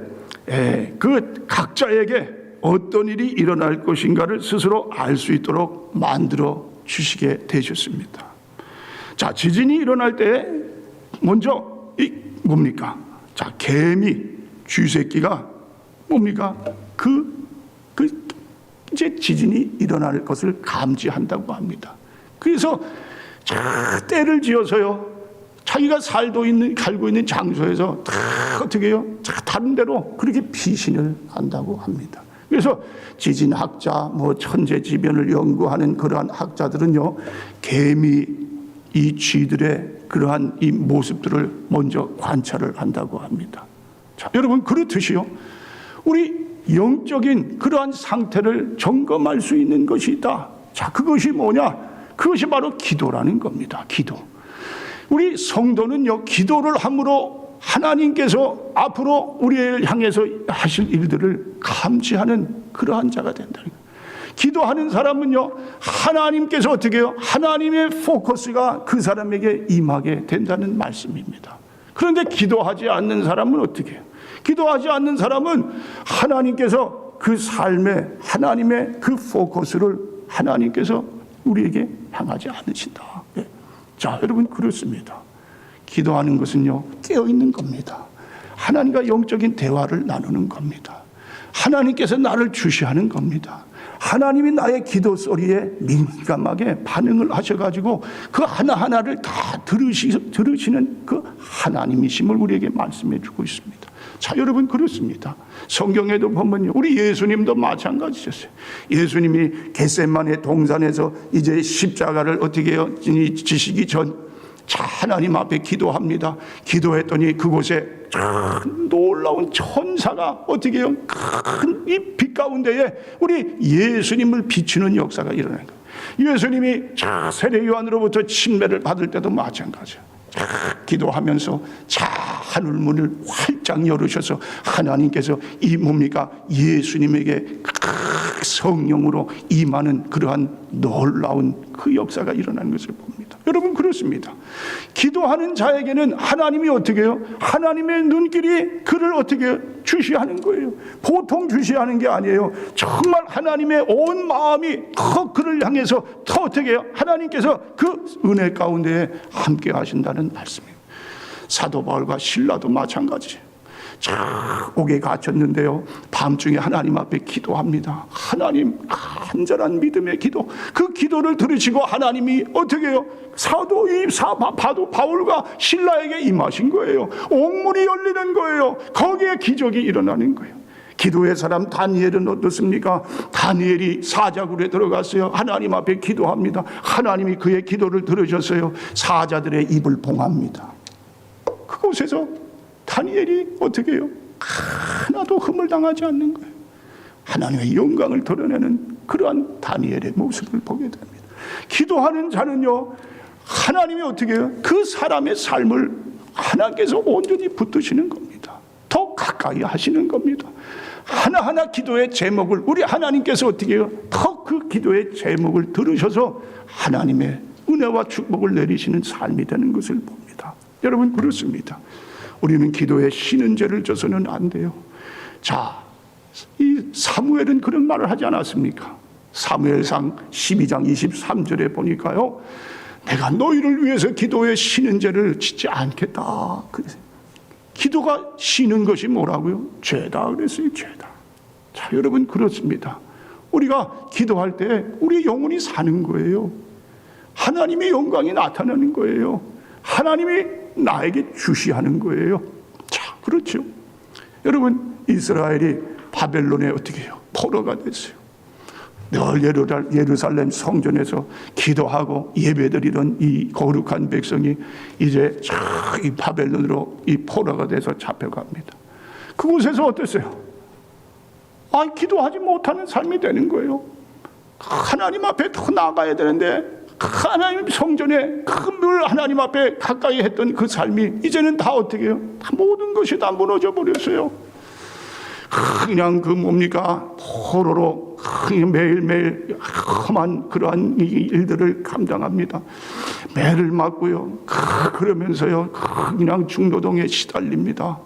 그 각자에게 어떤 일이 일어날 것인가를 스스로 알 수 있도록 만들어 주시게 되셨습니다. 자, 지진이 일어날 때 먼저 뭡니까? 자, 개미, 쥐새끼가 뭡니까? 이제 지진이 일어날 것을 감지한다고 합니다. 그래서 때를 지어서요, 자기가 살고 있는 장소에서 다 어떻게 해요? 다른 데로 그렇게 피신을 한다고 합니다. 그래서 지진학자, 천재지변을 연구하는 그러한 학자들은요, 개미, 이 쥐들의 그러한 이 모습들을 먼저 관찰을 한다고 합니다. 자, 여러분, 그렇듯이요, 우리 영적인 그러한 상태를 점검할 수 있는 것이 있다. 자, 그것이 뭐냐? 그것이 바로 기도라는 겁니다. 기도. 우리 성도는요, 기도를 함으로 하나님께서 앞으로 우리를 향해서 하실 일들을 감지하는 그러한 자가 된다는 거예요. 기도하는 사람은요, 하나님께서 어떻게 해요? 하나님의 포커스가 그 사람에게 임하게 된다는 말씀입니다. 그런데 기도하지 않는 사람은 어떻게 해요? 기도하지 않는 사람은 하나님께서 그 삶에 하나님의 그 포커스를 하나님께서 우리에게 향하지 않으신다. 자, 여러분, 그렇습니다. 기도하는 것은요, 깨어있는 겁니다. 하나님과 영적인 대화를 나누는 겁니다. 하나님께서 나를 주시하는 겁니다. 하나님이 나의 기도 소리에 민감하게 반응을 하셔가지고 그 하나하나를 다 들으시는 그 하나님이심을 우리에게 말씀해 주고 있습니다. 자, 여러분, 그렇습니다. 성경에도 보면요, 우리 예수님도 마찬가지셨어요. 예수님이 겟세마네 동산에서 이제 십자가를 어떻게 해요? 지시기 전 자, 하나님 앞에 기도합니다. 기도했더니 그곳에 놀라운 천사가 어떻게 해요? 큰 이 빛 가운데에 우리 예수님을 비추는 역사가 일어나는 거예요. 예수님이 세례 요한으로부터 침례를 받을 때도 마찬가지예요. 기도하면서 하늘문을 활짝 열으셔서 하나님께서 이 뭡니까? 예수님에게 성령으로 임하는 그러한 놀라운 그 역사가 일어나는 것을 봅니다. 여러분, 그렇습니다. 기도하는 자에게는 하나님이 어떻게 해요? 하나님의 눈길이 그를 어떻게 주시하는 거예요. 보통 주시하는 게 아니에요. 정말 하나님의 온 마음이 더 그를 향해서 더 어떻게 해요? 하나님께서 그 은혜 가운데 함께 하신다는 말씀이에요. 사도 바울과 실라도 마찬가지예요. 옥에 갇혔는데요, 밤중에 하나님 앞에 기도합니다. 하나님, 간절한 믿음의 기도, 그 기도를 들으시고 하나님이 어떻게 해요? 사도 바울과 실라에게 임하신 거예요. 옥문이 열리는 거예요. 거기에 기적이 일어나는 거예요. 기도의 사람 다니엘은 어떻습니까? 다니엘이 사자굴에 들어갔어요. 하나님 앞에 기도합니다. 하나님이 그의 기도를 들으셨어요. 사자들의 입을 봉합니다. 그곳에서 다니엘이 어떻게 해요? 하나도 흠을 당하지 않는 거예요. 하나님의 영광을 드러내는 그러한 다니엘의 모습을 보게 됩니다. 기도하는 자는요, 하나님이 어떻게 해요? 그 사람의 삶을 하나님께서 온전히 붙드시는 겁니다. 더 가까이 하시는 겁니다. 하나하나 기도의 제목을 우리 하나님께서 어떻게 해요? 더 그 기도의 제목을 들으셔서 하나님의 은혜와 축복을 내리시는 삶이 되는 것을 봅니다. 여러분, 그렇습니다. 우리는 기도에 쉬는 죄를 져서는 안 돼요. 자, 이 사무엘은 그런 말을 하지 않았습니까? 사무엘상 12장 23절에 보니까요, 내가 너희를 위해서 기도에 쉬는 죄를 짓지 않겠다. 기도가 쉬는 것이 뭐라고요? 죄다 그랬어요. 죄다. 자, 여러분, 그렇습니다. 우리가 기도할 때 우리 영혼이 사는 거예요. 하나님의 영광이 나타나는 거예요. 하나님이 나에게 주시하는 거예요. 자, 그렇죠. 여러분, 이스라엘이 바벨론에 어떻게 해요? 포로가 됐어요. 늘 예루살렘 성전에서 기도하고 예배드리던 이 거룩한 백성이 이제 이 바벨론으로 이 포로가 돼서 잡혀갑니다. 그곳에서 어땠어요? 기도하지 못하는 삶이 되는 거예요. 하나님 앞에 더 나아가야 되는데 하나님 성전에 늘 하나님 앞에 가까이 했던 그 삶이 이제는 다 어떻게 해요? 다 모든 것이 다 무너져 버렸어요. 그냥 그 뭡니까? 포로로 매일매일 험한 그러한 일들을 감당합니다. 매를 맞고요. 그러면서요, 그냥 중노동에 시달립니다.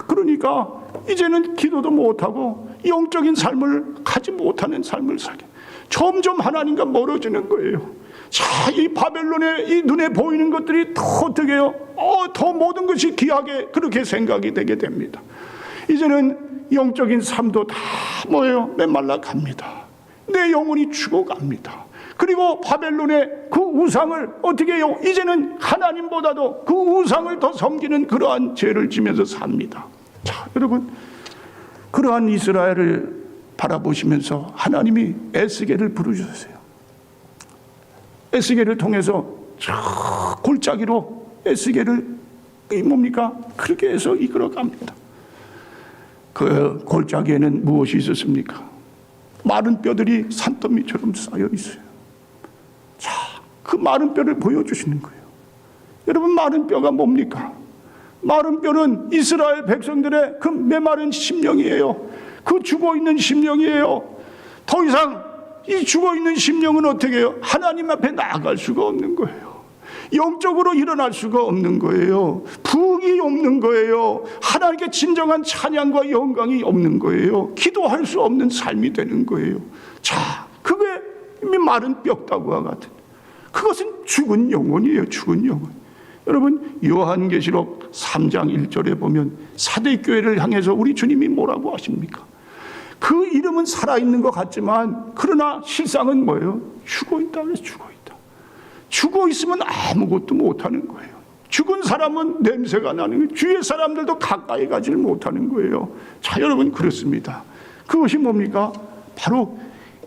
그러니까 이제는 기도도 못하고 영적인 삶을 가지 못하는 삶을 살게. 점점 하나님과 멀어지는 거예요. 자, 이 바벨론의 이 눈에 보이는 것들이 더 어떻게 해요? 더 모든 것이 귀하게 그렇게 생각이 되게 됩니다. 이제는 영적인 삶도 다 뭐예요? 메말라 갑니다. 내 영혼이 죽어갑니다. 그리고 바벨론의 그 우상을 어떻게 해요? 이제는 하나님보다도 그 우상을 더 섬기는 그러한 죄를 지면서 삽니다. 자, 여러분, 그러한 이스라엘을 바라보시면서 하나님이 에스겔을 부르셨어요. 에스겔을 통해서 골짜기로 에스겔을 뭡니까? 그렇게 해서 이끌어갑니다. 그 골짜기에는 무엇이 있었습니까? 마른 뼈들이 산더미처럼 쌓여 있어요. 자, 그 마른 뼈를 보여주시는 거예요. 여러분, 마른 뼈가 뭡니까? 마른 뼈는 이스라엘 백성들의 그 메마른 심령이에요. 그 죽어있는 심령이에요. 더 이상 이 죽어있는 심령은 어떻게 해요? 하나님 앞에 나아갈 수가 없는 거예요. 영적으로 일어날 수가 없는 거예요. 부흥이 없는 거예요. 하나님께 진정한 찬양과 영광이 없는 거예요. 기도할 수 없는 삶이 되는 거예요. 자, 그게 마른 뼈다구와 같은, 그것은 죽은 영혼이에요. 죽은 영혼. 여러분 요한계시록 3장 1절에 보면 사대교회를 향해서 우리 주님이 뭐라고 하십니까? 그 이름은 살아있는 것 같지만 그러나 실상은 뭐예요? 죽어있다. 그래서 죽어있다. 죽어 있으면 아무것도 못하는 거예요. 죽은 사람은 냄새가 나는 거예요. 주위의 사람들도 가까이 가지를 못하는 거예요. 자, 여러분 그렇습니다. 그것이 뭡니까? 바로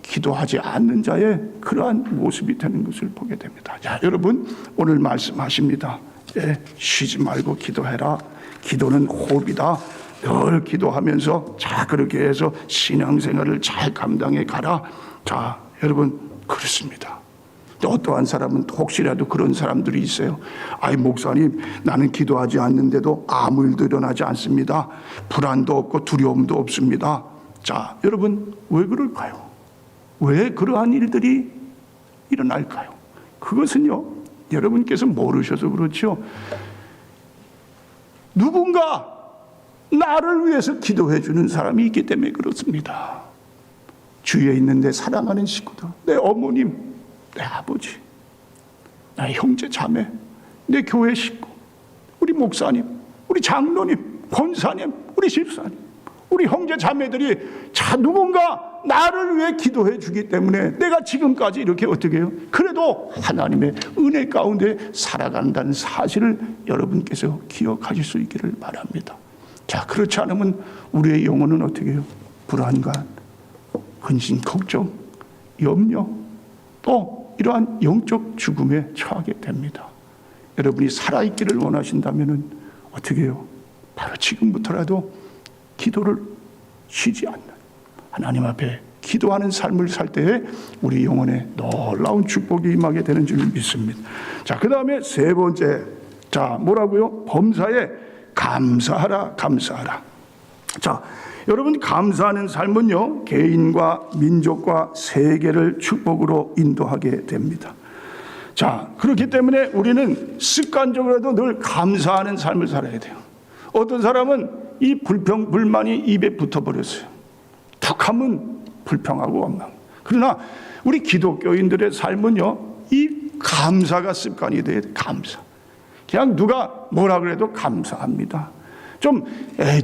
기도하지 않는 자의 그러한 모습이 되는 것을 보게 됩니다. 자, 여러분 오늘 말씀하십니다. 쉬지 말고 기도해라. 기도는 호흡이다. 늘 기도하면서 자 그렇게 해서 신앙생활을 잘 감당해 가라. 자, 여러분 그렇습니다. 어떠한 사람은 혹시라도 그런 사람들이 있어요. 아이 목사님, 나는 기도하지 않는데도 아무 일도 일어나지 않습니다. 불안도 없고 두려움도 없습니다. 자, 여러분 왜 그럴까요? 왜 그러한 일들이 일어날까요? 그것은요, 여러분께서 모르셔서 그렇죠. 누군가 나를 위해서 기도해 주는 사람이 있기 때문에 그렇습니다. 주위에 있는데 사랑하는 식구들, 내 어머님, 내 아버지, 나의 형제 자매, 내 교회 식구, 우리 목사님, 우리 장로님, 권사님, 우리 집사님, 우리 형제 자매들이 자 누군가 나를 위해 기도해 주기 때문에 내가 지금까지 이렇게 어떻게 해요? 그래도 하나님의 은혜 가운데 살아간다는 사실을 여러분께서 기억하실 수 있기를 바랍니다. 자, 그렇지 않으면 우리의 영혼은 어떻게 해요? 불안감, 근심, 걱정, 염려, 또 이러한 영적 죽음에 처하게 됩니다. 여러분이 살아있기를 원하신다면 어떻게 해요? 바로 지금부터라도 기도를 쉬지 않는 하나님 앞에 기도하는 삶을 살 때에 우리 영혼에 놀라운 축복이 임하게 되는 줄 믿습니다. 자, 그 다음에 세 번째, 자 뭐라고요? 범사에 감사하라, 감사하라. 자, 여러분 감사하는 삶은요 개인과 민족과 세계를 축복으로 인도하게 됩니다. 자, 그렇기 때문에 우리는 습관적으로도 늘 감사하는 삶을 살아야 돼요. 어떤 사람은 이 불평 불만이 입에 붙어버렸어요. 툭하면 불평하고 원망. 그러나 우리 기독교인들의 삶은요 이 감사가 습관이 돼야 돼요. 감사. 그냥 누가 뭐라 그래도 감사합니다. 좀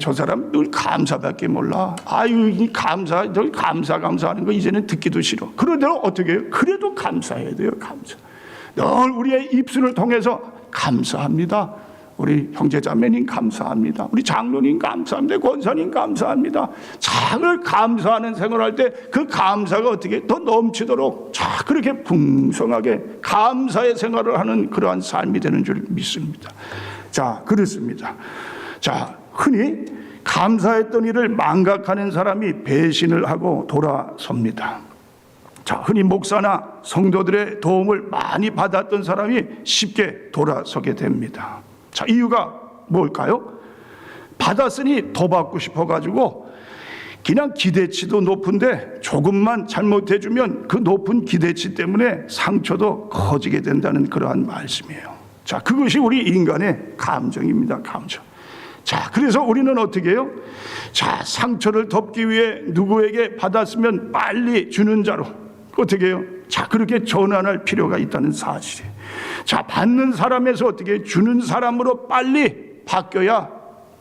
저 사람 늘 감사밖에 몰라. 아유 이 감사, 저 감사하는 거 이제는 듣기도 싫어. 그러대로 어떻게 해요? 그래도 감사해야 돼요. 감사. 늘 우리의 입술을 통해서 감사합니다. 우리 형제자매님 감사합니다. 우리 장로님 감사합니다. 권사님 감사합니다. 늘 감사하는 생활할 때 그 감사가 어떻게 더 넘치도록 자 그렇게 풍성하게 감사의 생활을 하는 그러한 삶이 되는 줄 믿습니다. 자, 그렇습니다. 자, 흔히 감사했던 일을 망각하는 사람이 배신을 하고 돌아섭니다. 자, 흔히 목사나 성도들의 도움을 많이 받았던 사람이 쉽게 돌아서게 됩니다. 자, 이유가 뭘까요? 받았으니 더 받고 싶어가지고 그냥 기대치도 높은데 조금만 잘못해주면 그 높은 기대치 때문에 상처도 커지게 된다는 그러한 말씀이에요. 자, 그것이 우리 인간의 감정입니다. 감정. 자, 그래서 우리는 어떻게 해요? 자, 상처를 덮기 위해 누구에게 받았으면 빨리 주는 자로 어떻게 해요? 자, 그렇게 전환할 필요가 있다는 사실이에요. 자, 받는 사람에서 어떻게 주는 사람으로 빨리 바뀌어야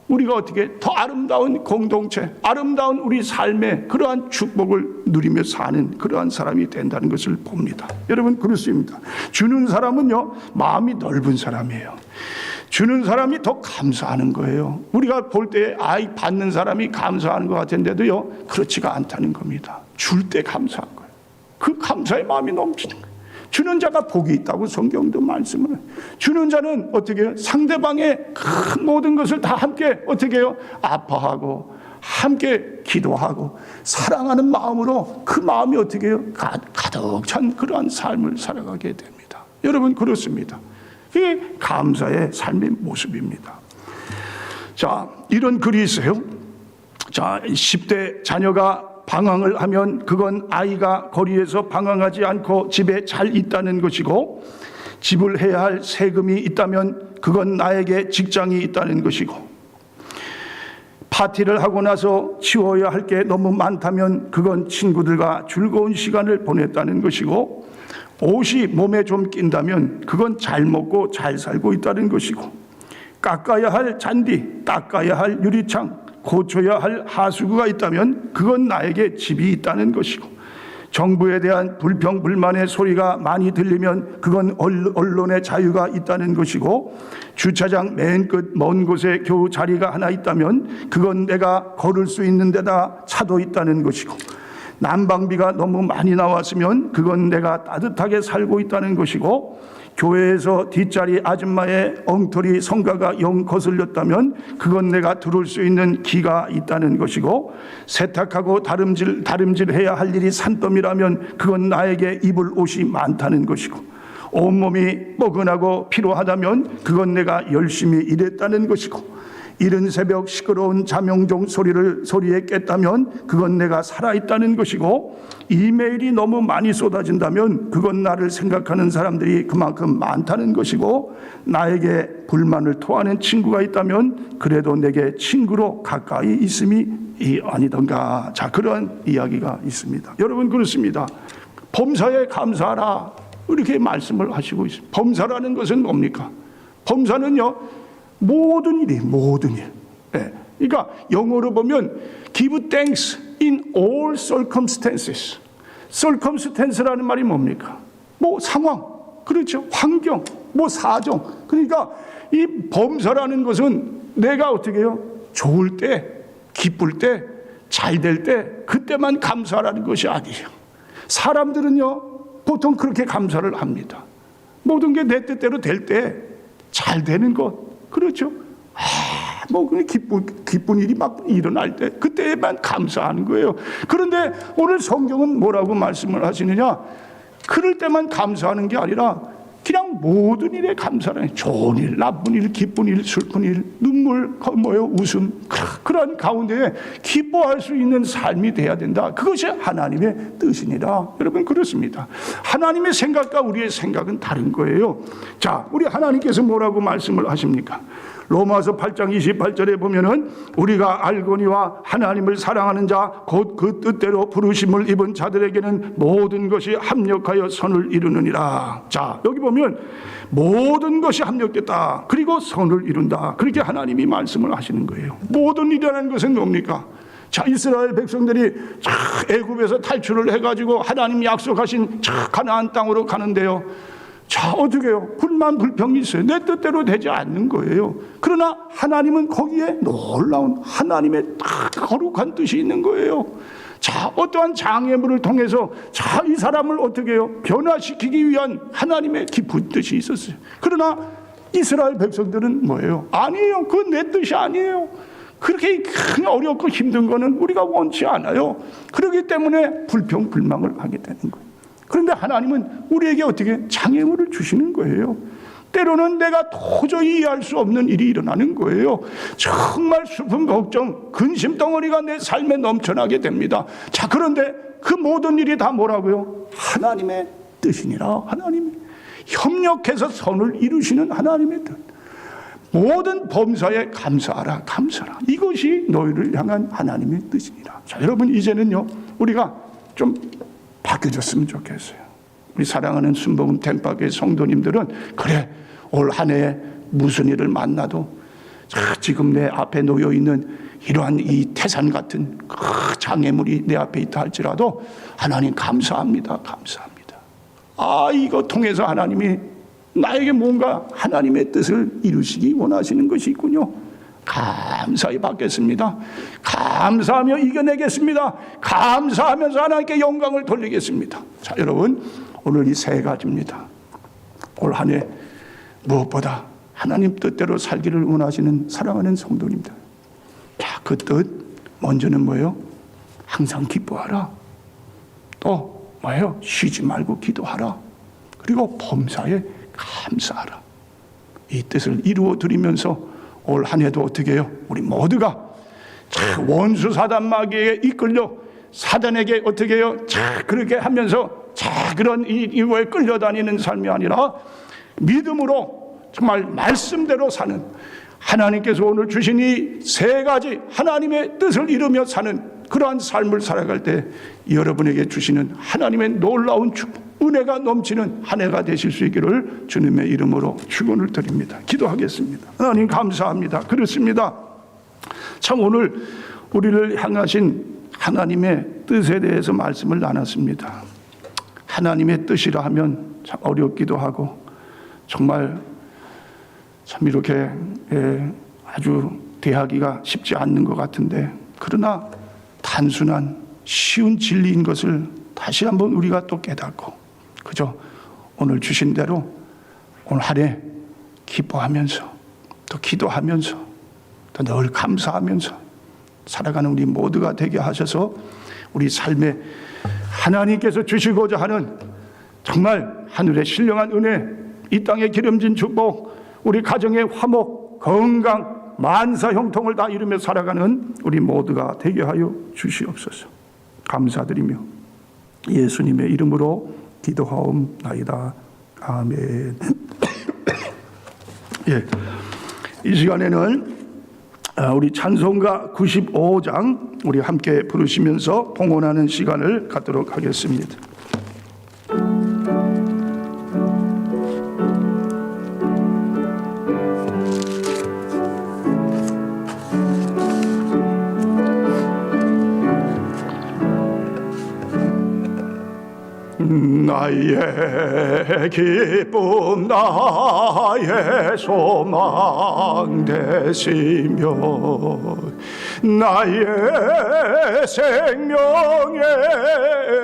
우리가 어떻게 더 아름다운 공동체, 아름다운 우리 삶의 그러한 축복을 누리며 사는 그러한 사람이 된다는 것을 봅니다. 여러분 그렇습니다. 주는 사람은요 마음이 넓은 사람이에요. 주는 사람이 더 감사하는 거예요. 우리가 볼 때 아이 받는 사람이 감사하는 것 같은데도요 그렇지가 않다는 겁니다. 줄 때 감사한 거예요. 그 감사의 마음이 넘치는 거예요. 주는 자가 복이 있다고 성경도 말씀을 해요. 주는 자는 어떻게 해요? 상대방의 큰 모든 것을 다 함께 어떻게 해요? 아파하고 함께 기도하고 사랑하는 마음으로 그 마음이 어떻게 해요? 가득 찬 그러한 삶을 살아가게 됩니다. 여러분 그렇습니다. 이게 감사의 삶의 모습입니다. 자, 이런 글이 있어요. 자, 10대 자녀가 방황을 하면 그건 아이가 거리에서 방황하지 않고 집에 잘 있다는 것이고, 지불해야 할 세금이 있다면 그건 나에게 직장이 있다는 것이고, 파티를 하고 나서 치워야 할 게 너무 많다면 그건 친구들과 즐거운 시간을 보냈다는 것이고, 옷이 몸에 좀 낀다면 그건 잘 먹고 잘 살고 있다는 것이고, 깎아야 할 잔디, 닦아야 할 유리창, 고쳐야 할 하수구가 있다면 그건 나에게 집이 있다는 것이고, 정부에 대한 불평 불만의 소리가 많이 들리면 그건 언론의 자유가 있다는 것이고, 주차장 맨 끝 먼 곳에 겨우 자리가 하나 있다면 그건 내가 걸을 수 있는 데다 차도 있다는 것이고, 난방비가 너무 많이 나왔으면 그건 내가 따뜻하게 살고 있다는 것이고, 교회에서 뒷자리 아줌마의 엉터리 성가가 영 거슬렸다면 그건 내가 들을 수 있는 기가 있다는 것이고, 세탁하고 다름질해야 할 일이 산더미라면 그건 나에게 입을 옷이 많다는 것이고, 온몸이 뻐근하고 피로하다면 그건 내가 열심히 일했다는 것이고, 이른 새벽 시끄러운 자명종 소리에 깼다면 그건 내가 살아있다는 것이고, 이메일이 너무 많이 쏟아진다면 그건 나를 생각하는 사람들이 그만큼 많다는 것이고, 나에게 불만을 토하는 친구가 있다면 그래도 내게 친구로 가까이 있음이 아니던가. 자, 그런 이야기가 있습니다. 여러분, 그렇습니다. 범사에 감사하라, 이렇게 말씀을 하시고 있습니다. 범사라는 것은 뭡니까? 범사는요, 모든 일. 네. 그러니까 영어로 보면 give thanks in all circumstances. circumstance라는 말이 뭡니까? 뭐 상황, 그렇죠? 환경, 뭐 사정. 그러니까 이 범사라는 것은 내가 어떻게 해요? 좋을 때, 기쁠 때, 잘 될 때, 그때만 감사하라는 것이 아니에요. 사람들은요, 보통 그렇게 감사를 합니다. 모든 게 내 뜻대로 될 때, 잘 되는 것, 그렇죠? 뭐 기쁜 일이 막 일어날 때 그때만 감사하는 거예요. 그런데 오늘 성경은 뭐라고 말씀을 하시느냐? 그럴 때만 감사하는 게 아니라 그냥 모든 일에 감사하는, 좋은 일, 나쁜 일, 기쁜 일, 슬픈 일, 눈물, 웃음, 그런 가운데 기뻐할 수 있는 삶이 돼야 된다. 그것이 하나님의 뜻이니라. 여러분, 그렇습니다. 하나님의 생각과 우리의 생각은 다른 거예요. 자, 우리 하나님께서 뭐라고 말씀을 하십니까? 로마서 8장 28절에 보면은 우리가 알거니와 하나님을 사랑하는 자 곧 그 뜻대로 부르심을 입은 자들에게는 모든 것이 합력하여 선을 이루느니라. 자, 여기 보면 모든 것이 합력됐다. 그리고 선을 이룬다. 그렇게 하나님이 말씀을 하시는 거예요. 모든 일이라는 것은 뭡니까? 자, 이스라엘 백성들이 애굽에서 탈출을 해가지고 하나님 약속하신 가나안 땅으로 가는데요. 자, 어떻게 해요? 불만 불평이 있어요. 내 뜻대로 되지 않는 거예요. 그러나 하나님은 거기에 놀라운 하나님의 거룩한 뜻이 있는 거예요. 자, 어떠한 장애물을 통해서 자, 이 사람을 어떻게 해요? 변화시키기 위한 하나님의 깊은 뜻이 있었어요. 그러나 이스라엘 백성들은 뭐예요? 아니에요. 그건 내 뜻이 아니에요. 그렇게 큰 어렵고 힘든 거는 우리가 원치 않아요. 그렇기 때문에 불평 불망을 하게 되는 거예요. 그런데 하나님은 우리에게 어떻게 장애물을 주시는 거예요. 때로는 내가 도저히 이해할 수 없는 일이 일어나는 거예요. 정말 슬픈 걱정, 근심 덩어리가 내 삶에 넘쳐나게 됩니다. 자, 그런데 그 모든 일이 다 뭐라고요? 하나님의 뜻이니라. 하나님이 협력해서 선을 이루시는 하나님의 뜻. 모든 범사에 감사하라, 감사하라. 이것이 너희를 향한 하나님의 뜻이니라. 자, 여러분, 이제는요, 우리가 좀 바뀌어졌으면 좋겠어요. 우리 사랑하는 순복음 템파교회 성도님들은 그래, 올 한 해에 무슨 일을 만나도 지금 내 앞에 놓여 있는 이러한 이 태산 같은 장애물이 내 앞에 있다 할지라도 하나님 감사합니다, 감사합니다. 아, 이거 통해서 하나님이 나에게 뭔가 하나님의 뜻을 이루시기 원하시는 것이 있군요. 감사히 받겠습니다. 감사하며 이겨내겠습니다. 감사하면서 하나님께 영광을 돌리겠습니다. 자, 여러분, 오늘 이 세 가지입니다. 올 한 해 무엇보다 하나님 뜻대로 살기를 원하시는 사랑하는 성도님들. 자, 그 뜻 먼저는 뭐예요? 항상 기뻐하라. 또 뭐예요? 쉬지 말고 기도하라. 그리고 범사에 감사하라. 이 뜻을 이루어 드리면서 올 한 해도 어떻게 해요? 우리 모두가 원수 사단 마귀에게 이끌려 사단에게 어떻게 해요? 그렇게 하면서 그런 이거에 끌려다니는 삶이 아니라 믿음으로 정말 말씀대로 사는, 하나님께서 오늘 주신 이 세 가지 하나님의 뜻을 이루며 사는 그러한 삶을 살아갈 때 여러분에게 주시는 하나님의 놀라운 축복, 은혜가 넘치는 한 해가 되실 수 있기를 주님의 이름으로 축원을 드립니다. 기도하겠습니다. 하나님 감사합니다. 그렇습니다. 참 오늘 우리를 향하신 하나님의 뜻에 대해서 말씀을 나눴습니다. 하나님의 뜻이라 하면 참 어렵기도 하고 정말 참 이렇게 아주 대하기가 쉽지 않는 것 같은데, 그러나 단순한 쉬운 진리인 것을 다시 한번 우리가 또 깨닫고 그저 오늘 주신 대로 오늘 한 해 기뻐하면서 또 기도하면서 또 늘 감사하면서 살아가는 우리 모두가 되게 하셔서 우리 삶에 하나님께서 주시고자 하는 정말 하늘의 신령한 은혜, 이 땅의 기름진 축복, 우리 가정의 화목, 건강, 만사 형통을 다 이루며 살아가는 우리 모두가 되게 하여 주시옵소서. 감사드리며 예수님의 이름으로 기도하옵나이다. 아멘. 예, 이 시간에는 우리 찬송가 95장 우리 함께 부르시면서 봉헌하는 시간을 갖도록 하겠습니다. 나의 기쁨 나의 소망 되시며 나의 생명에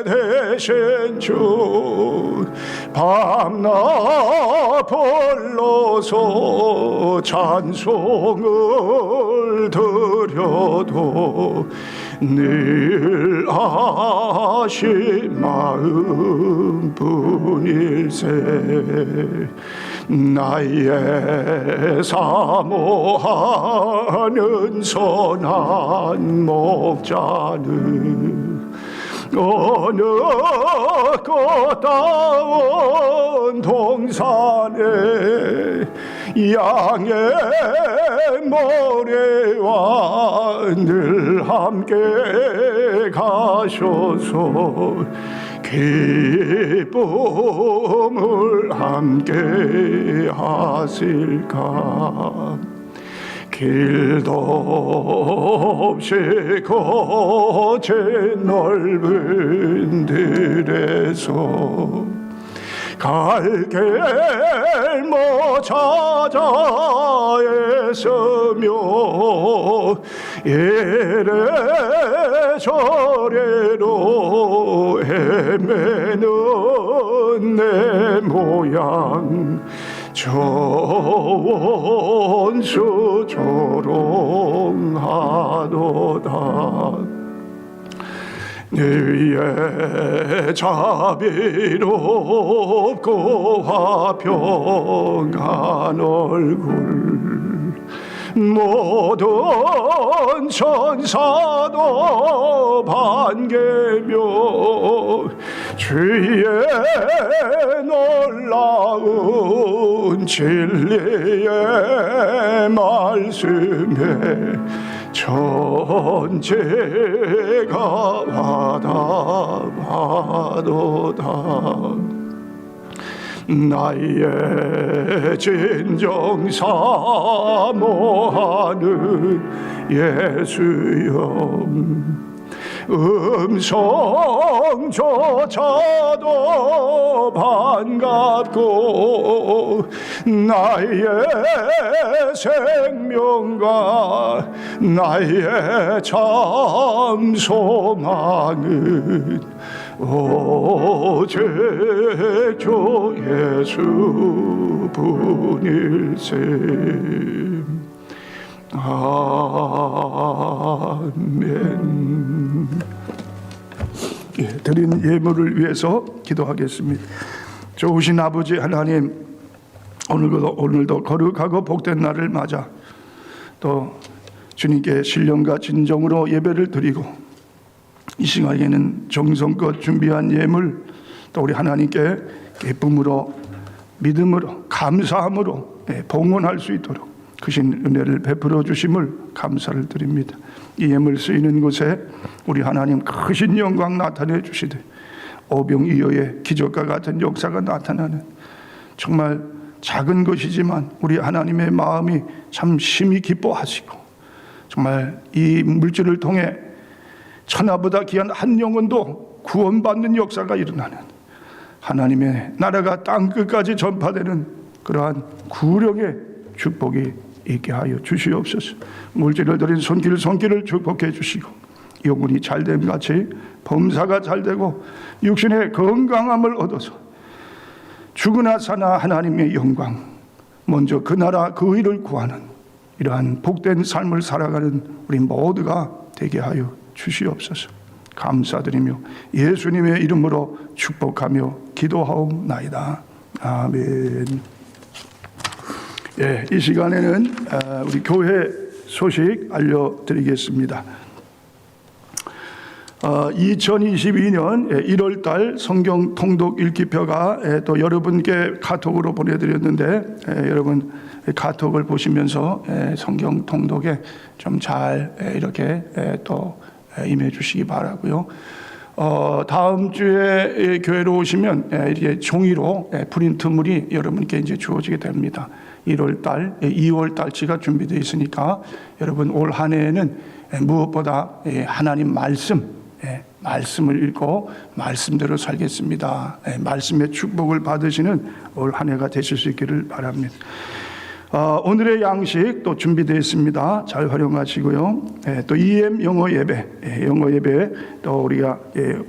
되신 주 밤낮 불러서 찬송을 드려도 늘 아신 마음뿐일세. 나의 사모하는 선한 목자는 어느 꽃다운 동산에 양의 모래와 늘 함께 가셔서 기쁨을 함께 하실까. 길도 없이 거친 넓은 들에서 갈 길 못 찾아 애쓰며 이래저래로 헤매는 내 모양 저원수 조롱하도다. 너의 자비롭고 화평한 얼굴 모든 천사도 반개며 주의 놀라운 진리의 말씀에 천재가 화답하도다. 나의 진정 사모하는 예수여, 음성조차도 반갑고 나의 생명과 나의 참 소망은 오직 주 예수뿐일세. 아멘. 예, 드린 예물을 위해서 기도하겠습니다. 좋으신 아버지 하나님, 오늘도 거룩하고 복된 날을 맞아 또 주님께 신령과 진정으로 예배를 드리고 이 시간에는 정성껏 준비한 예물 또 우리 하나님께 기쁨으로 믿음으로 감사함으로 봉헌할 수 있도록 크신 은혜를 베풀어 주심을 감사를 드립니다. 이 예물 쓰이는 곳에 우리 하나님 크신 영광 나타내 주시되 오병이어의 기적과 같은 역사가 나타나는, 정말 작은 것이지만 우리 하나님의 마음이 참 심히 기뻐하시고, 정말 이 물질을 통해 천하보다 귀한 한 영혼도 구원받는 역사가 일어나는, 하나님의 나라가 땅끝까지 전파되는 그러한 구령의 축복이 있게 하여 주시옵소서. 물질을 드린 손길을 축복해 주시고, 영혼이 잘됨 같이 범사가 잘되고 육신의 건강함을 얻어서 죽으나 사나 하나님의 영광, 먼저 그 나라 그 의를 구하는 이러한 복된 삶을 살아가는 우리 모두가 되게 하여 주시옵소서. 감사드리며 예수님의 이름으로 축복하며 기도하옵나이다. 아멘. 예, 이 시간에는 우리 교회 소식 알려드리겠습니다. 2022년 1월달 성경 통독 읽기표가 또 여러분께 카톡으로 보내드렸는데, 여러분 카톡을 보시면서 성경 통독에 좀 잘 이렇게 또 임해 주시기 바라고요. 다음 주에 교회로 오시면 이렇게 종이로 프린트물이 여러분께 이제 주어지게 됩니다. 1월달, 2월달치가 준비되어 있으니까 여러분 올 한 해에는 무엇보다 하나님 말씀을 읽고 말씀대로 살겠습니다. 말씀의 축복을 받으시는 올 한 해가 되실 수 있기를 바랍니다. 오늘의 양식 또 준비되어 있습니다. 잘 활용하시고요. 또 EM 영어 예배 또 우리가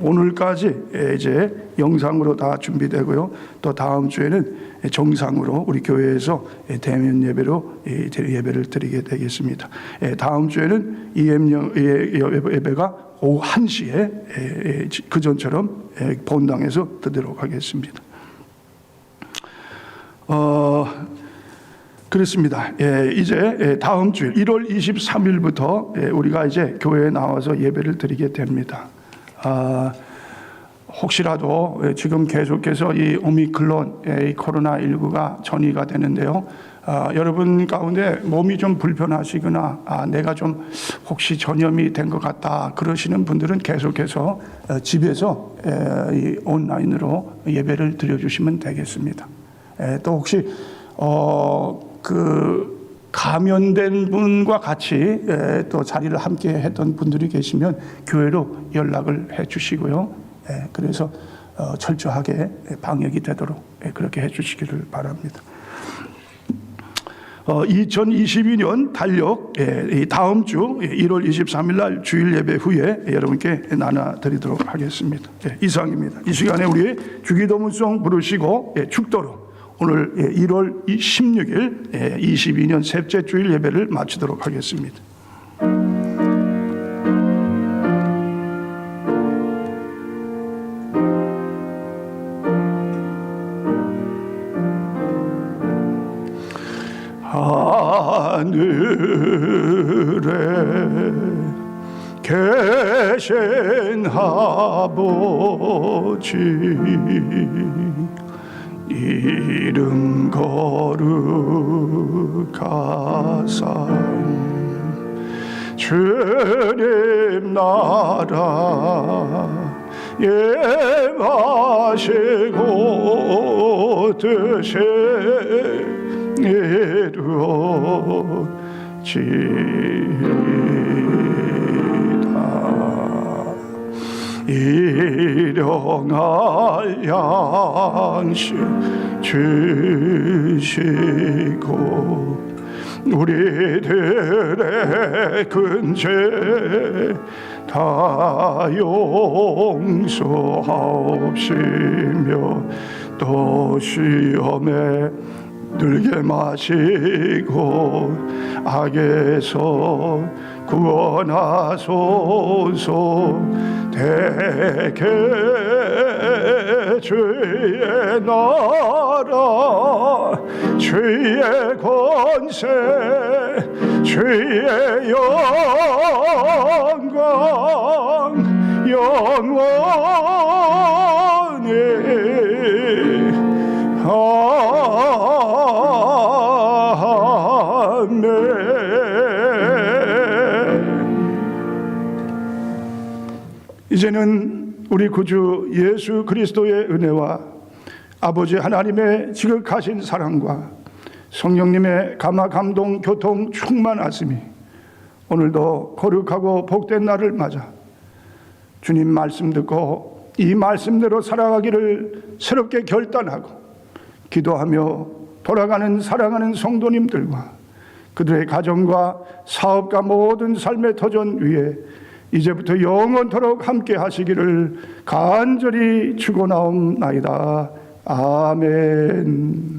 오늘까지 이제 영상으로 다 준비되고요. 또 다음 주에는 정상으로 우리 교회에서 대면 예배로 예배를 드리게 되겠습니다. 다음 주에는 EM 예배가 오후 1시에 그 전처럼 본당에서 드리도록 하겠습니다. 그렇습니다. 이제 다음 주일 1월 23일부터 우리가 이제 교회에 나와서 예배를 드리게 됩니다. 혹시라도 지금 계속해서 이 오미크론 코로나19가 전이가 되는데요. 여러분 가운데 몸이 좀 불편하시거나 내가 좀 혹시 전염이 된 것 같다 그러시는 분들은 계속해서 집에서 이 온라인으로 예배를 드려주시면 되겠습니다. 또 혹시 감염된 분과 같이 또 자리를 함께 했던 분들이 계시면 교회로 연락을 해 주시고요. 그래서 철저하게 방역이 되도록 그렇게 해 주시기를 바랍니다. 2022년 달력 다음 주 1월 23일 날 주일 예배 후에 여러분께 나눠드리도록 하겠습니다. 이상입니다. 이 시간에 우리 주기도문송 부르시고 축도로 오늘 1월 16일 22년 셋째 주일 예배를 마치도록 하겠습니다. 하늘에 계신 아버지 이름 거룩하사 주님 나라 예하시고 뜻이 이루어지이다. 일용할 양식 주시고 우리들의 근죄 다 용서하옵시며 또 시험에 들게 마시고 악에서 구원하소서. 대개 주의 나라 주의 권세 주의 영광 영원히 아멘. 이제는 우리 구주 예수 그리스도의 은혜와 아버지 하나님의 지극하신 사랑과 성령님의 감화 감동 교통 충만하심이 오늘도 거룩하고 복된 날을 맞아 주님 말씀 듣고 이 말씀대로 살아가기를 새롭게 결단하고 기도하며 돌아가는 사랑하는 성도님들과 그들의 가정과 사업과 모든 삶의 터전 위에 이제부터 영원토록 함께 하시기를 간절히 축원하옵나이다. 아멘.